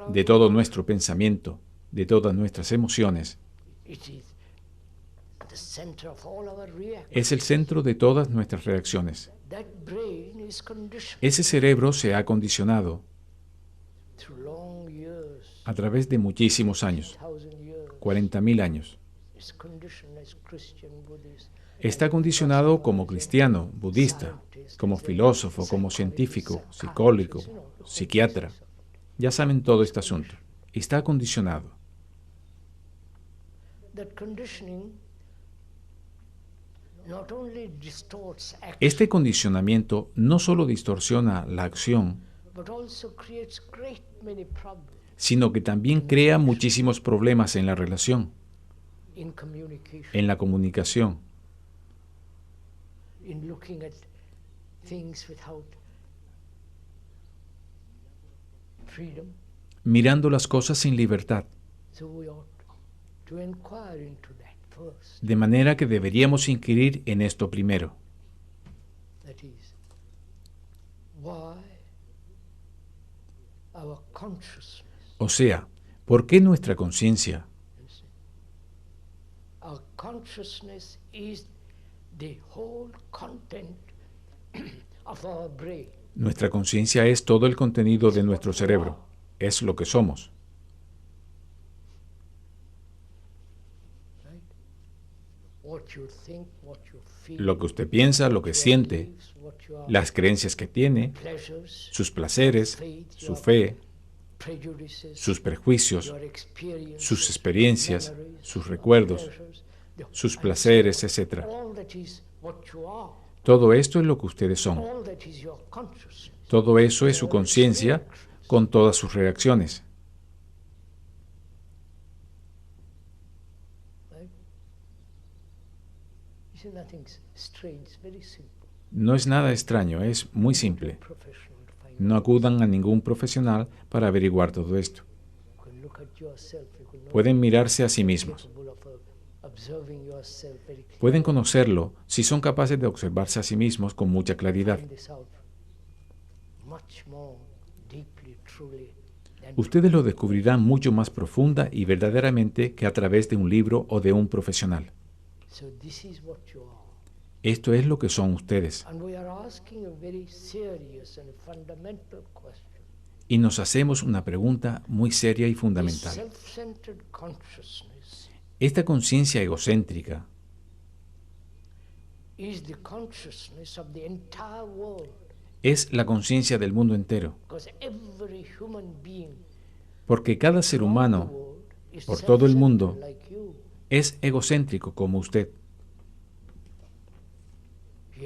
de todo nuestro pensamiento, de todas nuestras emociones, it is the center of all our reactions. es el centro de todas nuestras reacciones? That brain is conditioned Ese cerebro se ha condicionado through long years, a través de muchísimos años, 1,000 years. 40.000 años. It's conditioned as Christian, Buddhist, Está condicionado como cristiano, budista, como filósofo, como científico, psicólogo, psiquiatra. Ya saben todo este asunto. Está condicionado. that conditioning not only distorts action, Este condicionamiento no solo distorsiona la acción, but also creates great many problems sino que también crea muchísimos problemas en la relación, in communication, en la comunicación, in looking at things without freedom. mirando las cosas sin libertad. So we ought to inquire into that first. De manera que deberíamos inquirir en esto primero. That is, why our consciousness, O sea, ¿por qué nuestra conciencia? our consciousness is the whole content of our brain. Nuestra conciencia es todo el contenido de nuestro cerebro. Es lo que somos. Right? What you think, what you feel, Lo que usted piensa, lo que your siente, beliefs, what your las creencias que tiene, pleasures, sus placeres, faith, su your fe, prejudices, sus prejuicios, your experiences, sus experiencias, memories, sus recuerdos, pleasures, sus placeres, etc. all that is what you are, Todo esto es lo que ustedes son. all that is your consciousness. Todo eso es su conciencia con todas sus reacciones. Right? You see, nothing's strange, it's very simple. No es nada extraño, es muy simple. Professional to find No acudan a ningún profesional para averiguar todo esto. You can look at yourself, you can know Pueden mirarse a sí mismos. capable of observing yourself very clearly. Pueden conocerlo si son capaces de observarse a sí mismos con mucha claridad. Find this out much more deeply, truly, than Ustedes lo descubrirán mucho más profunda y verdaderamente que a través de un libro o de un profesional. so this is what you are. Esto es lo que son ustedes. And we are asking a very serious and fundamental question. Y nos hacemos una pregunta muy seria y This fundamental. self-centered consciousness Esta conciencia egocéntrica is the consciousness of the entire world, es la conciencia del mundo entero, because every human being porque cada ser around the humano world is por todo el mundo self-centered like you. es egocéntrico como usted.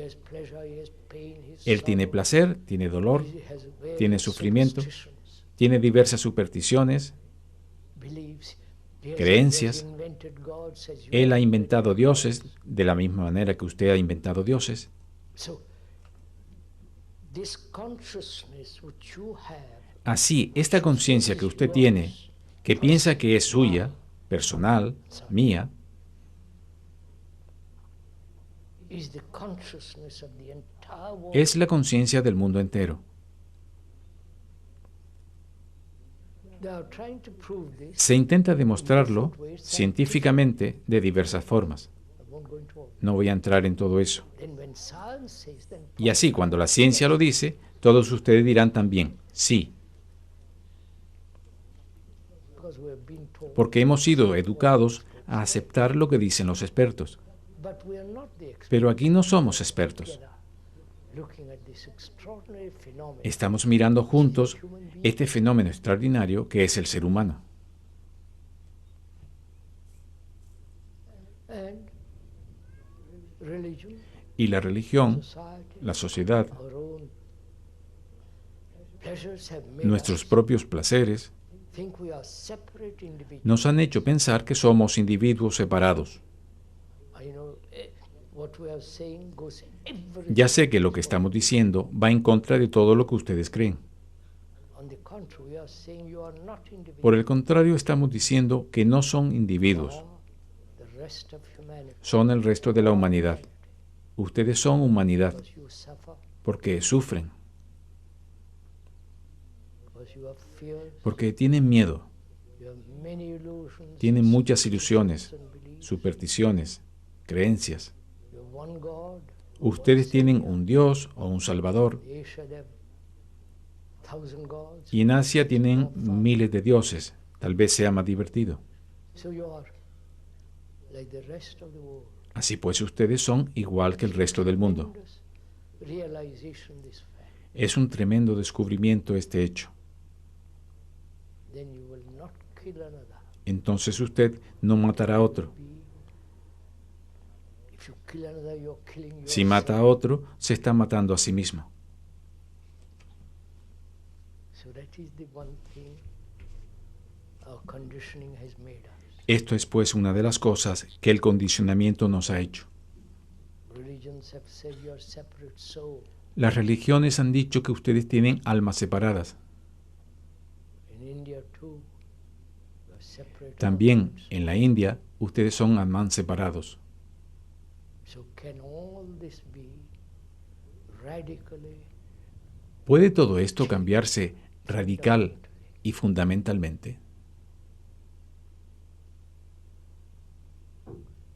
He has pleasure, he has pain, he has Él tiene sorrow, placer, tiene dolor, he has tiene various sufrimiento, superstitions, tiene diversas supersticiones, beliefs. He has creencias. invented gods as you Él have ha inventado invented dioses gods. de la misma manera que usted ha inventado dioses. So, this consciousness which you have, Así, esta which you think conciencia que is usted tiene, yours, que piensa que es personal, suya, personal, mía, is the consciousness of the entire world. es la conciencia del mundo entero. They are trying to prove this. Se intenta in demostrarlo different ways, científicamente de diversas formas. I won't go into all. No voy a entrar en todo eso. Then when science says, then Y así, cuando la ciencia lo dice, todos ustedes dirán también, sí, because we have been told. porque hemos sido educados a aceptar lo que dicen los expertos. But we are not the experts. Pero aquí no somos expertos. Looking at this extraordinary phenomenon. Estamos mirando juntos este fenómeno extraordinario que es el ser humano. And religion, Y la religión, society, la sociedad, our own pleasures have made nuestros us propios placeres, think we are separate individuals. nos han hecho pensar que somos individuos separados. I know what we are saying goes every. Ya sé que lo que estamos diciendo va en contra de todo lo que ustedes creen. On the contrary, we are saying you are not individuals. Por el contrario, estamos diciendo que no son individuos, The rest of humanity. son el resto de la humanidad. Ustedes son humanidad Because you suffer, porque sufren, because you have fears, porque tienen miedo, you have many illusions, tienen muchas ilusiones, superstitions and beliefs. supersticiones, creencias. You have one God. Ustedes tienen un Dios o un Salvador, Asia they have 1,000 gods. y en Asia tienen miles de dioses. Tal vez sea más divertido. So you are like the rest of the world. Así pues, ustedes son igual que el resto del mundo. Tremendous realization this fact. Es un tremendo descubrimiento este hecho. Then you will not kill another. Entonces usted no matará a otro. If you kill another, you're killing yourself. Si mata a otro, se está matando a sí mismo. So that is the one thing our conditioning has made us. Esto es pues una de las cosas que el condicionamiento nos ha hecho. Religions have said you are separate soul. Las religiones han dicho que ustedes tienen almas separadas. In India too, you are separate. También souls. en la India, ustedes son almas separados. So can all this be radically ¿Puede todo esto cambiarse radical y fundamentalmente?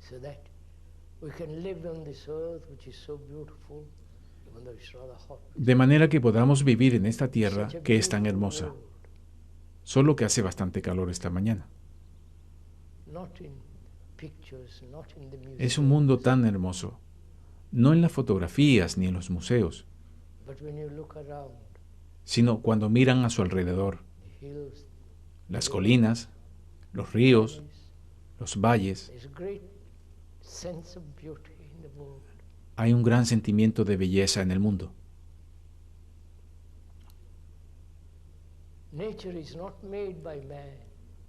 so that we can live on this earth which is so beautiful, even though it's rather hot. De manera que podamos vivir en esta tierra Such a que es tan beautiful hermosa, world, solo que hace bastante calor esta mañana. not in pictures, not in the museum, Es un mundo tan hermoso, no en las fotografías ni en los museos, but when you look around, sino cuando miran a su alrededor, the hills, las colinas, los ríos, los valles. there's a great sense of beauty in the world. Hay un gran sentimiento de belleza en el mundo. Nature is not made by man.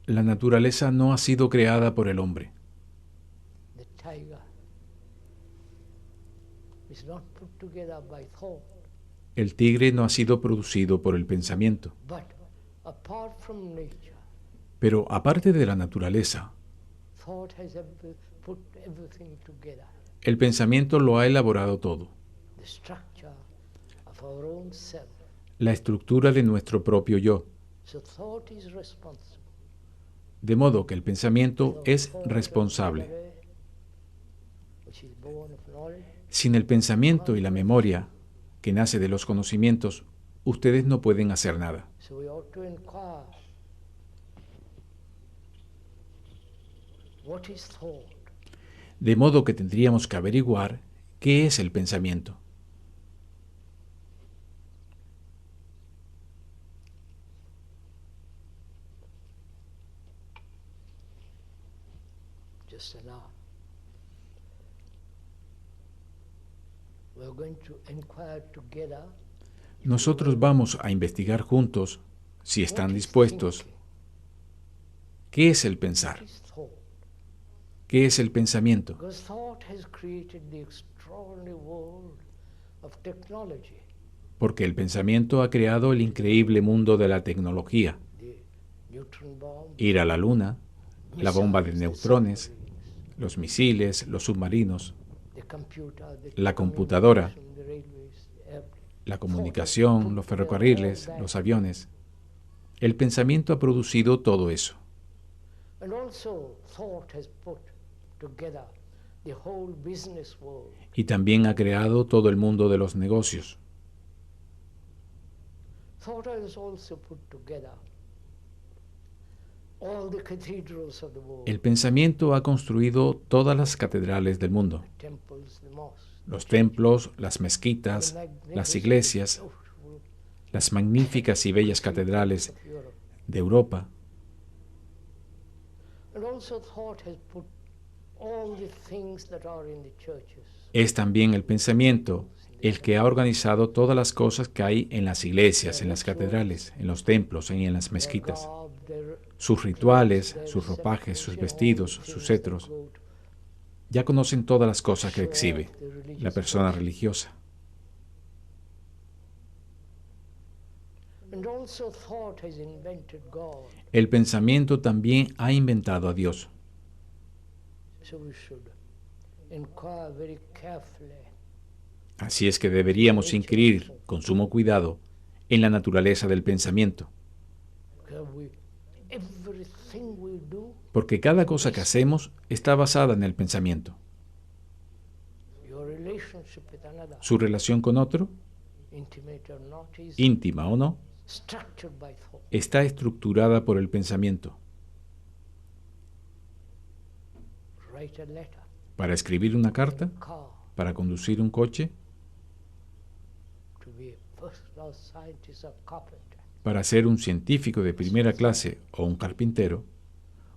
La naturaleza no ha sido creada por el hombre. The tiger is not put together by thought, El tigre no ha sido producido por el pensamiento. but apart from nature, Pero aparte de la naturaleza, thought has put everything together. el pensamiento lo ha elaborado todo. The structure of our own self. La estructura de nuestro propio yo. So thought is responsible. De modo que el pensamiento es Thought responsable. which is born of knowledge, Sin el pensamiento y la memoria, que nace de los conocimientos, ustedes no pueden hacer nada. so we ought to inquire, what is thought? De modo que tendríamos que averiguar qué es el pensamiento. Just an hour. we're going to inquire together Nosotros vamos a investigar juntos, si están dispuestos, qué es el pensar, what is thought. qué es el pensamiento. Because thought has created the extraordinary world of technology, Porque el pensamiento ha creado el increíble mundo de la tecnología. the neutron bomb, Ir a la luna, la bomba de missiles, the neutrones, submarines, los misiles, los submarinos, the computer, the la computadora, communication, the railways, the airplane. la comunicación, los ferrocarriles, los aviones. El pensamiento ha producido todo eso. And also thought has put together the whole business world. Y también ha creado todo el mundo de los negocios. Thought has also put together all the cathedrals of the world, El pensamiento ha construido todas las catedrales del mundo. the temples, the mosques, Los templos, las the mezquitas, magnificent, las iglesias, beautiful las magníficas y bellas catedrales of Europe. de Europa. And also thought has put all the things that are in the churches. Es también el pensamiento el que ha organizado todas las cosas que hay en las iglesias, en las catedrales, en los templos y en las mezquitas. Sus rituales, sus ropajes, sus vestidos, sus cetros. Ya conocen todas las cosas que exhibe la persona religiosa. And also thought has invented God. El pensamiento también ha inventado a Dios. So we should inquire very carefully. Así es que deberíamos inquirir con sumo cuidado en la naturaleza del pensamiento, Everything we do, porque cada cosa que hacemos está basada en el pensamiento. your relationship with another, Su relación con otro, intimate or not, is íntima o no, structured by thought. está estructurada por el pensamiento. Write a letter, Para escribir una carta, car, para conducir un coche, to be a first-class scientist or carpenter. para ser un científico de primera clase o un carpintero,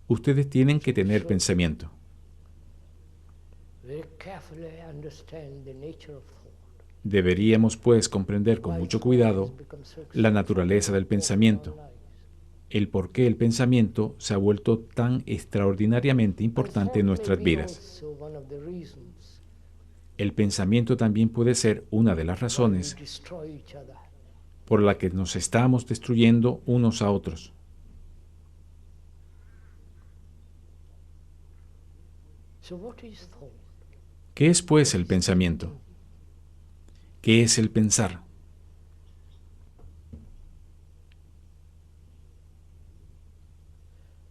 ustedes tienen que tener pensamiento. Very carefully understand the nature of thought. Deberíamos, pues, comprender con Why mucho thought cuidado has become so la naturaleza del pensamiento, important in our lives. el por qué el pensamiento se ha vuelto tan extraordinariamente importante en And nuestras thought may be vidas. also one of the reasons El pensamiento también puede ser una de las why we razones destroy each other. por la que nos estamos destruyendo unos a otros. So what is thought? ¿Qué es, pues, el pensamiento? ¿Qué es el pensar?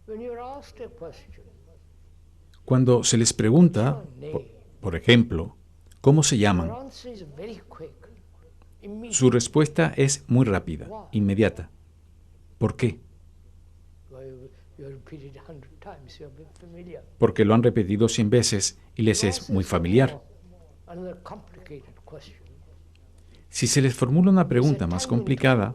When you're asked a question, Cuando se les pregunta, por ejemplo, ¿cómo se your llaman? answer is very quick, immediate. Su respuesta es muy rápida, inmediata. ¿Por qué? Well, you repeated 100 times, you're a bit familiar. Porque lo han repetido 100 veces y les es muy familiar. Another complicated question. Si se les formula una pregunta más complicada,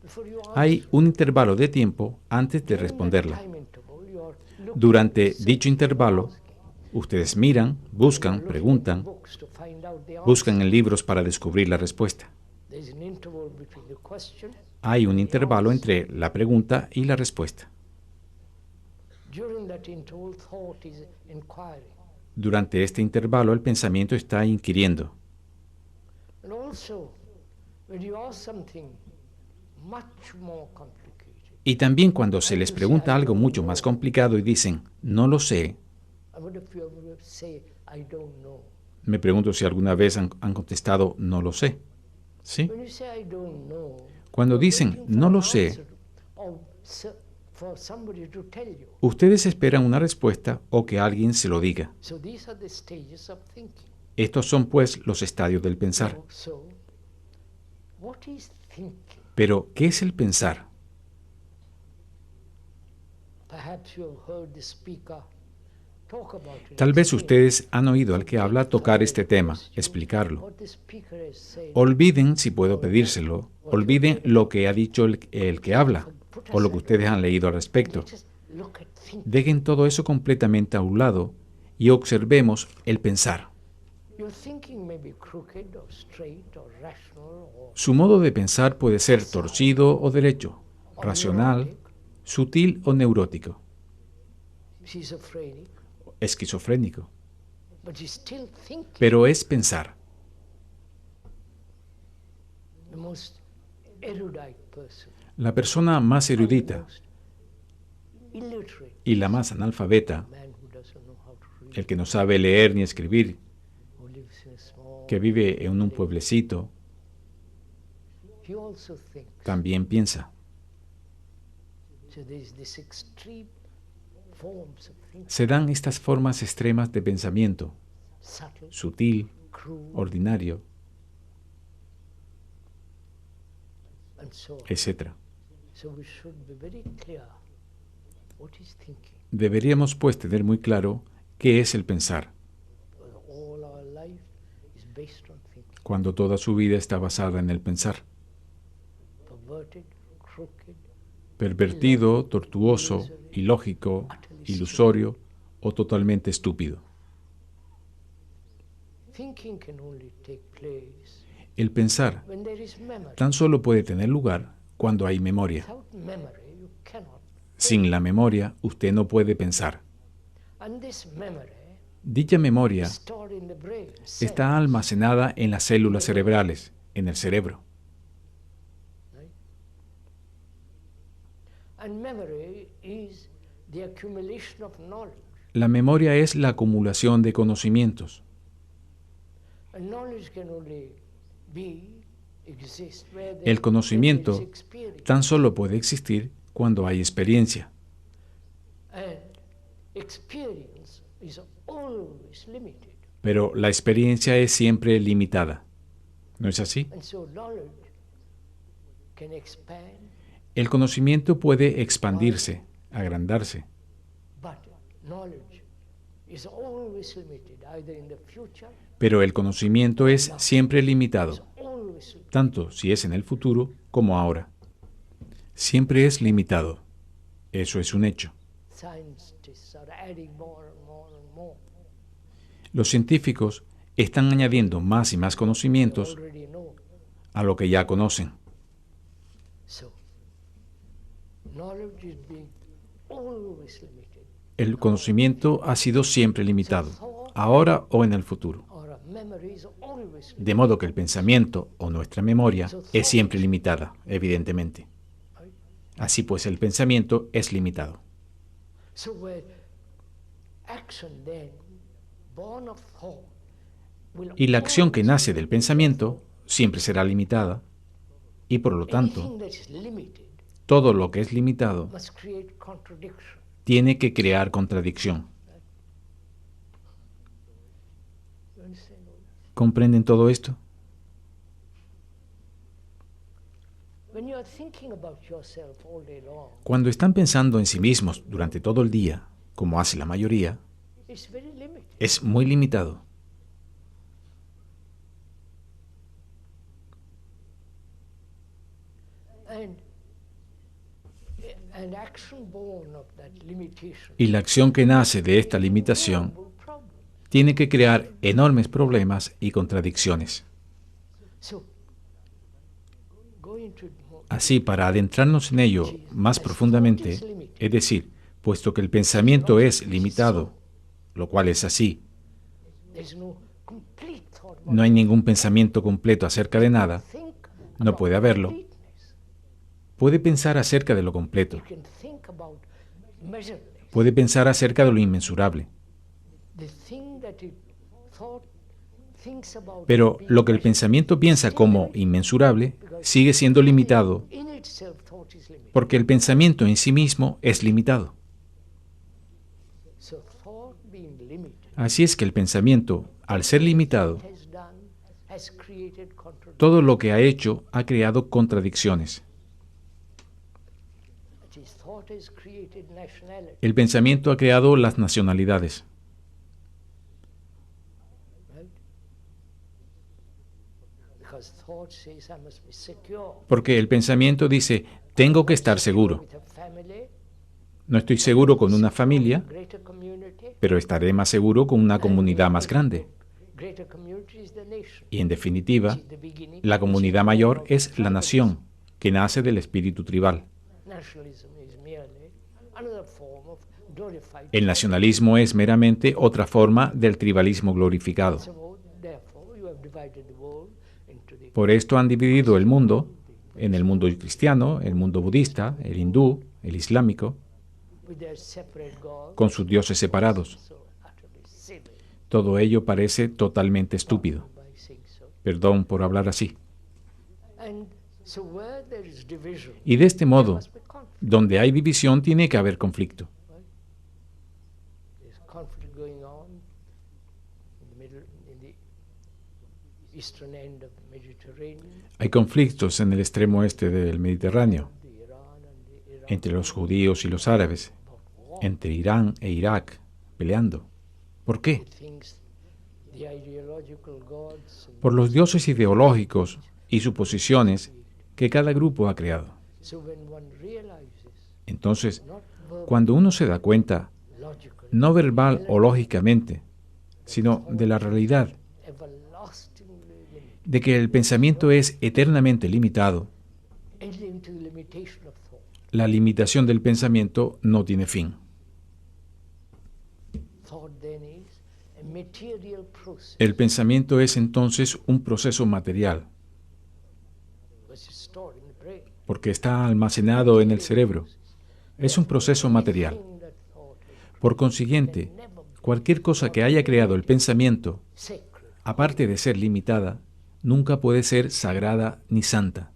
Before you hay answer, un intervalo de tiempo antes de during that responderla. time interval, you are looking Durante at dicho intervalo, ustedes miran, buscan, preguntan, books to find out the answer. buscan en libros para descubrir la respuesta. There's an interval between the question. Hay un intervalo entre la pregunta y la respuesta. During that interval, thought is inquiring. Durante este intervalo, el pensamiento está inquiriendo. And also, when you ask something much more complicated, Y también cuando se les pregunta algo mucho más complicado y dicen, no lo sé, I wonder if you ever say, I don't know. me pregunto si alguna vez han contestado, no lo sé. ¿Sí? When you say, I don't know, Cuando you're dicen, waiting for no an lo sé, answer or for somebody to tell you. ustedes esperan una respuesta o que alguien se lo diga. So these are the stages of thinking. Estos son, pues, los estadios del pensar. So, what is thinking? Pero, ¿qué es el pensar? Perhaps you have heard the speaker talk about it. Tal vez explain ustedes han oído al que habla tocar este tema, explicarlo. what the speaker is saying. Olviden, si puedo pedírselo, olviden lo que ha dicho el que habla o lo que ustedes han leído al respecto. Just look at thinking. Dejen todo eso completamente a un lado y observemos el pensar. Your thinking may be crooked or straight or rational or Su modo de pensar puede ser torcido o derecho, racional, neurotic, sutil o neurótico, schizophrenic, esquizofrénico, but you're still thinking. pero es pensar. The most erudite person, La persona más the erudita most illiterate y la más analfabeta, man who doesn't know how to read, el que no sabe leer ni escribir, who lives in a small, que vive en un pueblecito, he also thinks. también piensa. So there's this extreme forms of thinking, Se dan estas formas extremas de pensamiento, subtle, sutil, crude, ordinario, and so on. etc. So we should be very clear what is thinking. Deberíamos pues tener muy claro qué es el pensar, Because all our life is based on thinking. cuando toda su vida está basada en el pensar. Perverted, crooked, Pervertido, tortuoso, ilógico, ilusorio o totalmente estúpido. thinking can only take place El pensar when there is memory. tan solo puede tener lugar cuando hay memoria. Without memory, you cannot. Sin la memoria, usted no puede pensar. And this memory Dicha memoria is stored in the brain. está almacenada en las células cerebrales, en el cerebro. Right? And memory is the accumulation of knowledge. La memoria es la acumulación de conocimientos. And knowledge can only exist where El conocimiento there is experience. tan solo puede existir cuando hay experiencia. And experience is always limited. Pero la experiencia es siempre limitada. ¿No es así? And so knowledge can expand, El conocimiento puede expandirse, agrandarse, but knowledge is always limited, either in the future, pero el conocimiento es siempre limitado, always limited. tanto si es en el futuro como ahora. Siempre es limitado. Eso es un hecho. Scientists are adding more and more and more. Los científicos están añadiendo más y más They conocimientos already know. a lo que ya conocen. So, knowledge is being always limited. El conocimiento ha sido siempre limitado, ahora o en el futuro. Our memory is always limited. De modo que el pensamiento o nuestra memoria es siempre limitada, evidentemente. Right? Así pues, el pensamiento es limitado. So, where action then, born of thought, will Y la acción que always nace be del limited. pensamiento siempre será limitada, y por lo tanto, Anything that is limited todo lo que es limitado must create contradiction. tiene que crear contradicción. You understand all that? ¿Comprenden todo esto? When you are thinking about yourself all day long, Cuando están pensando en sí mismos durante todo el día, como hace la mayoría, it's very limited. es muy limitado. And action born of that limitation Y la acción que nace de esta limitación will problem. tiene que crear enormes problemas y contradicciones. So, go into it more. Así, para adentrarnos en ello más profundamente, es decir, puesto que el pensamiento es limitado, lo cual es así, There's no complete thought. no hay ningún pensamiento completo acerca de nada, Think no about puede haberlo. completeness. Puede pensar acerca de lo completo, You can think about measureless. puede pensar acerca de lo inmensurable, The thing that it thought thinks about pero being lo que el measureless, pensamiento piensa still como limited, inmensurable because sigue siendo limitado in itself thought is limited. porque el pensamiento en sí mismo es limitado. So thought being limited Así es que el pensamiento, al ser limitado, has created contradiction. todo lo que ha hecho ha creado contradicciones. That is, thought has created nationality. El pensamiento ha creado las nacionalidades, Right? Because thought says I must be secure. porque el pensamiento dice, tengo que estar seguro. With a family, No estoy seguro con una familia, greater community, pero estaré más seguro con una comunidad más grande. Y en definitiva, la comunidad mayor es la nación, que nace del espíritu tribal. El nacionalismo es meramente otra forma del tribalismo glorificado. Por esto han dividido el mundo en el mundo cristiano, el mundo budista, el hindú, el islámico, con sus dioses separados. Todo ello parece totalmente estúpido. Perdón por hablar así. Y de este modo, donde hay división, tiene que haber conflicto. Hay conflictos en el extremo este del Mediterráneo, entre los judíos y los árabes, entre Irán e Irak, peleando. ¿Por qué? Por los dioses ideológicos y suposiciones que cada grupo ha creado. Entonces, cuando uno se da cuenta, no verbal o lógicamente, sino de la realidad, de que el pensamiento es eternamente limitado, la limitación del pensamiento no tiene fin. El pensamiento es entonces un proceso material, porque está almacenado en el cerebro. Es un proceso material. Por consiguiente, cualquier cosa que haya creado el pensamiento, aparte de ser limitada, nunca puede ser sagrada ni santa.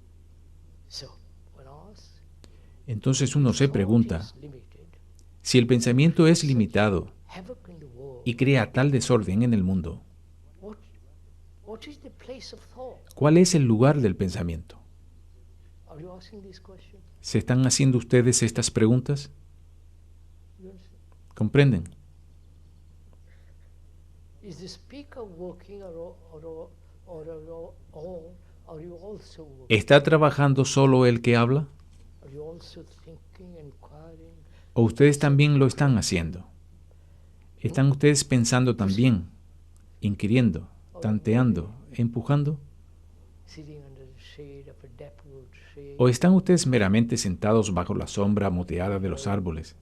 Entonces uno se pregunta, si el pensamiento es limitado y crea tal desorden en el mundo, ¿cuál es el lugar del pensamiento? ¿Se están haciendo ustedes estas preguntas? ¿Comprenden? ¿Está trabajando solo el que habla? ¿O ustedes también lo están haciendo? ¿Están ustedes pensando también, inquiriendo, tanteando, empujando? ¿O están ustedes meramente sentados bajo la sombra moteada de los árboles,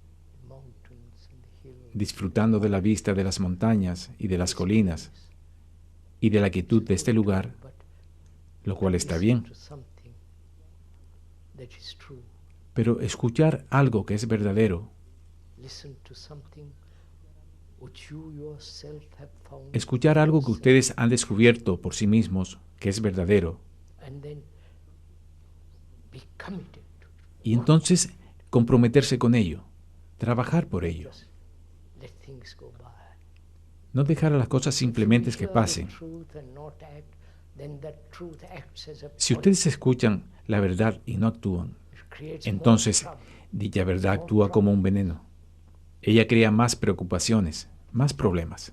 disfrutando de la vista de las montañas y de las colinas y de la quietud de este lugar, lo cual está bien? Pero escuchar algo que es verdadero, escuchar algo que ustedes han descubierto por sí mismos que es verdadero, y entonces comprometerse con ello, trabajar por ello. No dejar a las cosas simplemente que pasen. Si ustedes escuchan la verdad y no actúan, entonces dicha verdad actúa como un veneno. Ella crea más preocupaciones, más problemas.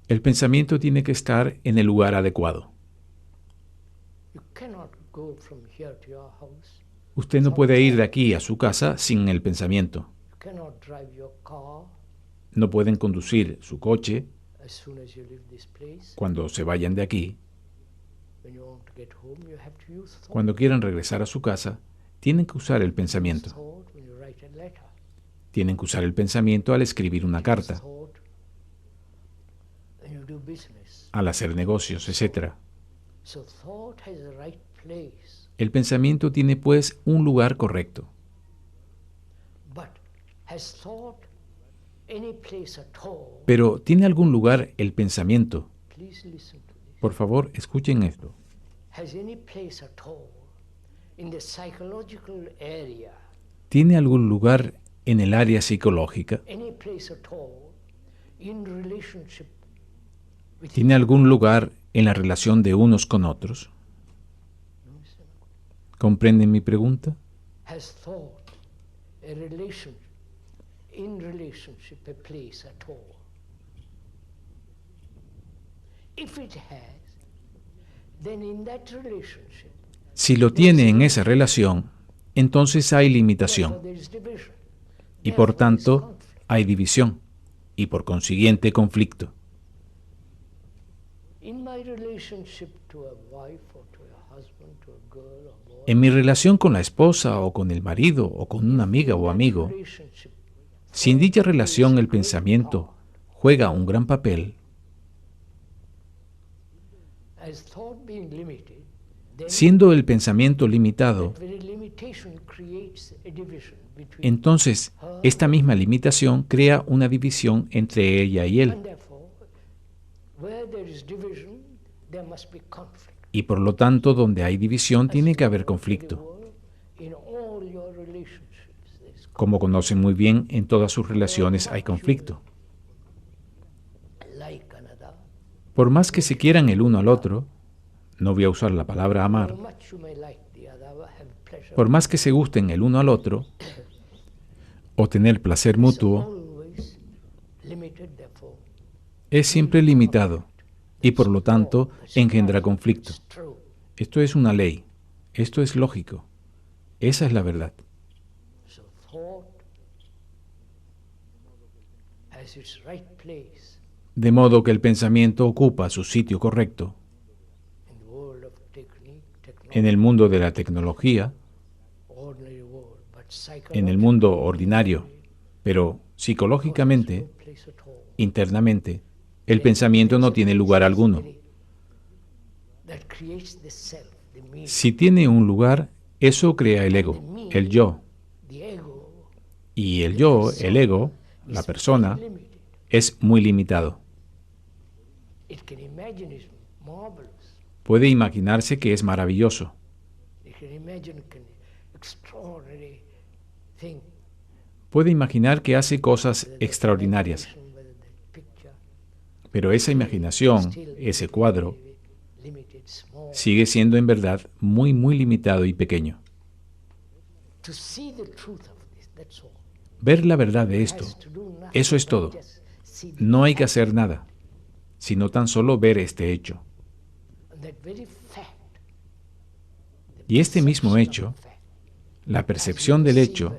El pensamiento tiene que estar en el lugar adecuado. Usted no puede ir de aquí a su casa sin el pensamiento. No pueden conducir su coche cuando se vayan de aquí. Cuando quieran regresar a su casa, tienen que usar el pensamiento. Tienen que usar el pensamiento al escribir una carta, al hacer negocios, etc. El pensamiento tiene, pues, un lugar correcto. Pero ¿tiene algún lugar el pensamiento? Por favor, escuchen esto. ¿Tiene algún lugar en el área psicológica? ¿Tiene algún lugar en la relación de unos con otros? ¿Comprenden mi pregunta? Si lo tiene en esa relación, entonces hay limitación. y por tanto hay división y por consiguiente conflicto. En mi relación con la esposa o con el marido o con una amiga o amigo, si en dicha relación el pensamiento juega un gran papel, siendo el pensamiento limitado, entonces esta misma limitación crea una división entre ella y él. Y por lo tanto, donde hay división tiene que haber conflicto. Como conocen muy bien, en todas sus relaciones hay conflicto. Por más que se quieran el uno al otro, no voy a usar la palabra amar, por más que se gusten el uno al otro, o tener placer mutuo, es siempre limitado y por lo tanto engendra conflicto. Esto es una ley, esto es lógico, esa es la verdad. De modo que el pensamiento ocupa su sitio correcto en el mundo de la tecnología, en el mundo ordinario, pero psicológicamente, internamente, el pensamiento no tiene lugar alguno. Si tiene un lugar, eso crea el ego, el yo. Y el yo, el ego, la persona, es muy limitado. Puede imaginarse que es maravilloso. Puede imaginar que hace cosas extraordinarias. Pero esa imaginación, ese cuadro, sigue siendo en verdad muy, muy limitado y pequeño. Ver la verdad de esto, eso es todo. No hay que hacer nada, sino tan solo ver este hecho. Y este mismo hecho, la percepción del hecho,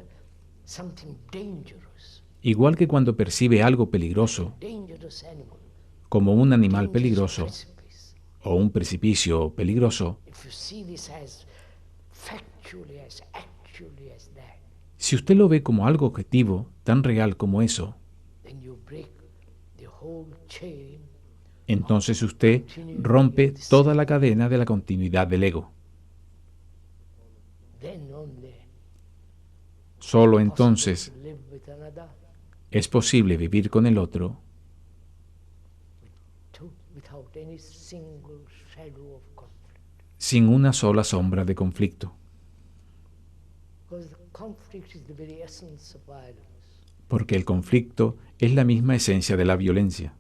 igual que cuando percibe algo peligroso, como un animal peligroso o un precipicio peligroso, si usted lo ve como algo objetivo, tan real como eso, entonces usted rompe toda la cadena de la continuidad del ego. Solo entonces es posible vivir con el otro sin una sola sombra de conflicto. Porque el conflicto es la misma esencia de la violencia.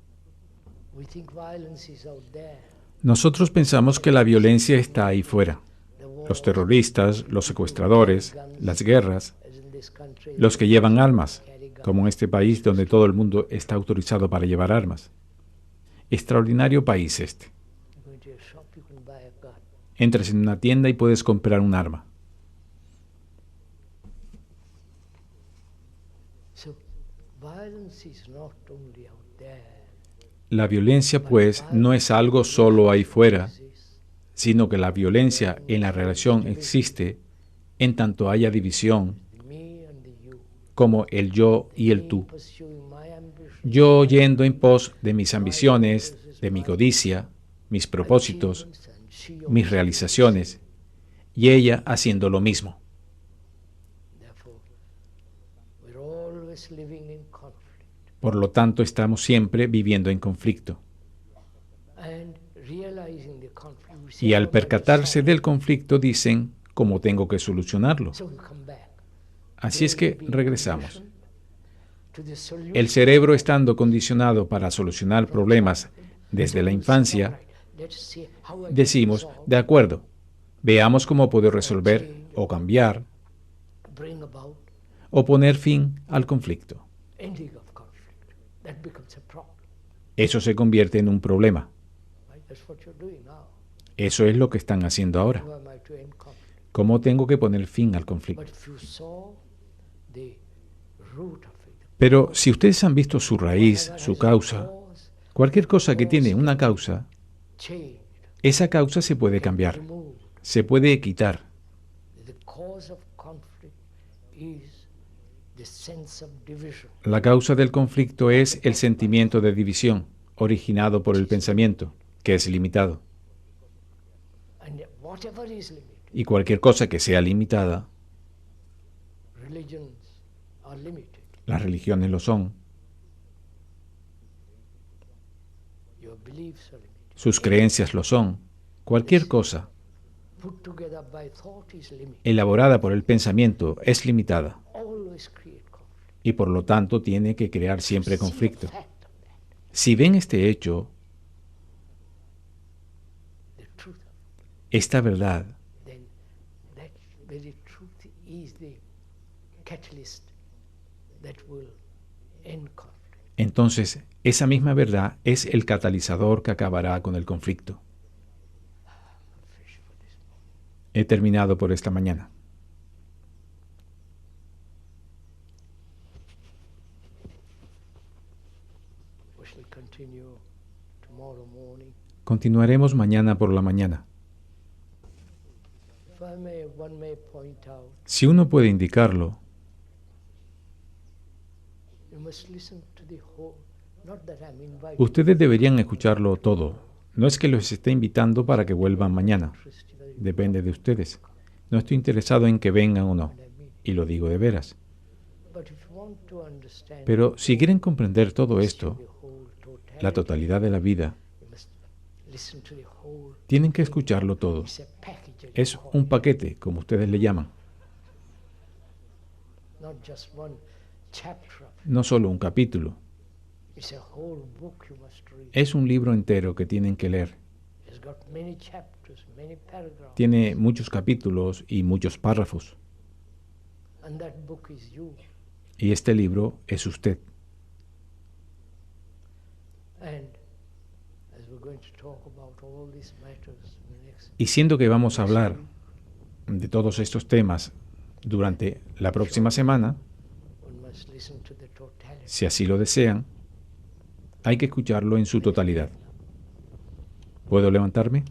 Nosotros pensamos que la violencia está ahí fuera. Los terroristas, los secuestradores, las guerras, los que llevan armas, como en este país donde todo el mundo está autorizado para llevar armas. Extraordinario país este. Entras en una tienda y puedes comprar un arma. La violencia, pues, no es algo solo ahí fuera, sino que la violencia en la relación existe en tanto haya división, como el yo y el tú. Yo yendo en pos de mis ambiciones, de mi codicia, mis propósitos, mis realizaciones, y ella haciendo lo mismo. Por lo tanto, estamos siempre viviendo en conflicto. Y al percatarse del conflicto dicen cómo tengo que solucionarlo. Así es que regresamos. El cerebro, estando condicionado para solucionar problemas desde la infancia, decimos, de acuerdo, veamos cómo puedo resolver o cambiar o poner fin al conflicto. Eso se convierte en un problema. Eso es lo que están haciendo ahora. ¿Cómo tengo que poner fin al conflicto? root of it. Pero si ustedes han visto su raíz, su causa, cualquier cosa que tiene una causa, Change, esa causa se puede cambiar, remove. se puede quitar. The cause of conflict is the sense of division. La causa del conflicto es el sentimiento de división, originado por el pensamiento, que es limitado. And whatever is limited, Y cualquier cosa que sea limitada, religions are limited. las religiones lo son, Your beliefs are limited. sus creencias lo son, cualquier cosa Put together by thought is limited. elaborada por el pensamiento es limitada Always create conflict. y por lo tanto tiene que crear siempre See the conflicto. fact of that, Si ven este hecho, the truth of it, esta verdad, then that very truth is the catalyst that will end conflict. entonces esa misma verdad es el catalizador que acabará con el conflicto. Fish for this moment. He terminado por esta mañana. We shall continue tomorrow morning. Continuaremos mañana por la mañana. If one may point out, Si uno puede indicarlo, you must listen to the whole. Not that I'm inviting ustedes deberían escucharlo todo. No es que los esté invitando para que vuelvan mañana. interest, whether you Depende de ustedes. No estoy interesado en que vengan o no. what I mean. Y lo digo de veras. But if you want to understand Pero si quieren comprender todo esto, the whole totality, la totalidad de la vida, you must listen to the whole. tienen que escucharlo todo. It's a package, as Es you call un it, paquete, como ustedes le llaman. not just one chapter of it. No solo un capítulo. It's a whole book you must read. Es un libro entero que tienen que leer. It's got many chapters, many paragraphs, Tiene muchos capítulos y muchos párrafos. and that book is you. Y este libro es usted. And as we're going to talk about all these matters in the next, Y siendo que vamos a hablar de todos estos temas durante la próxima semana, one must listen to the totality. si así lo desean, hay que escucharlo en su totalidad. ¿Puedo levantarme?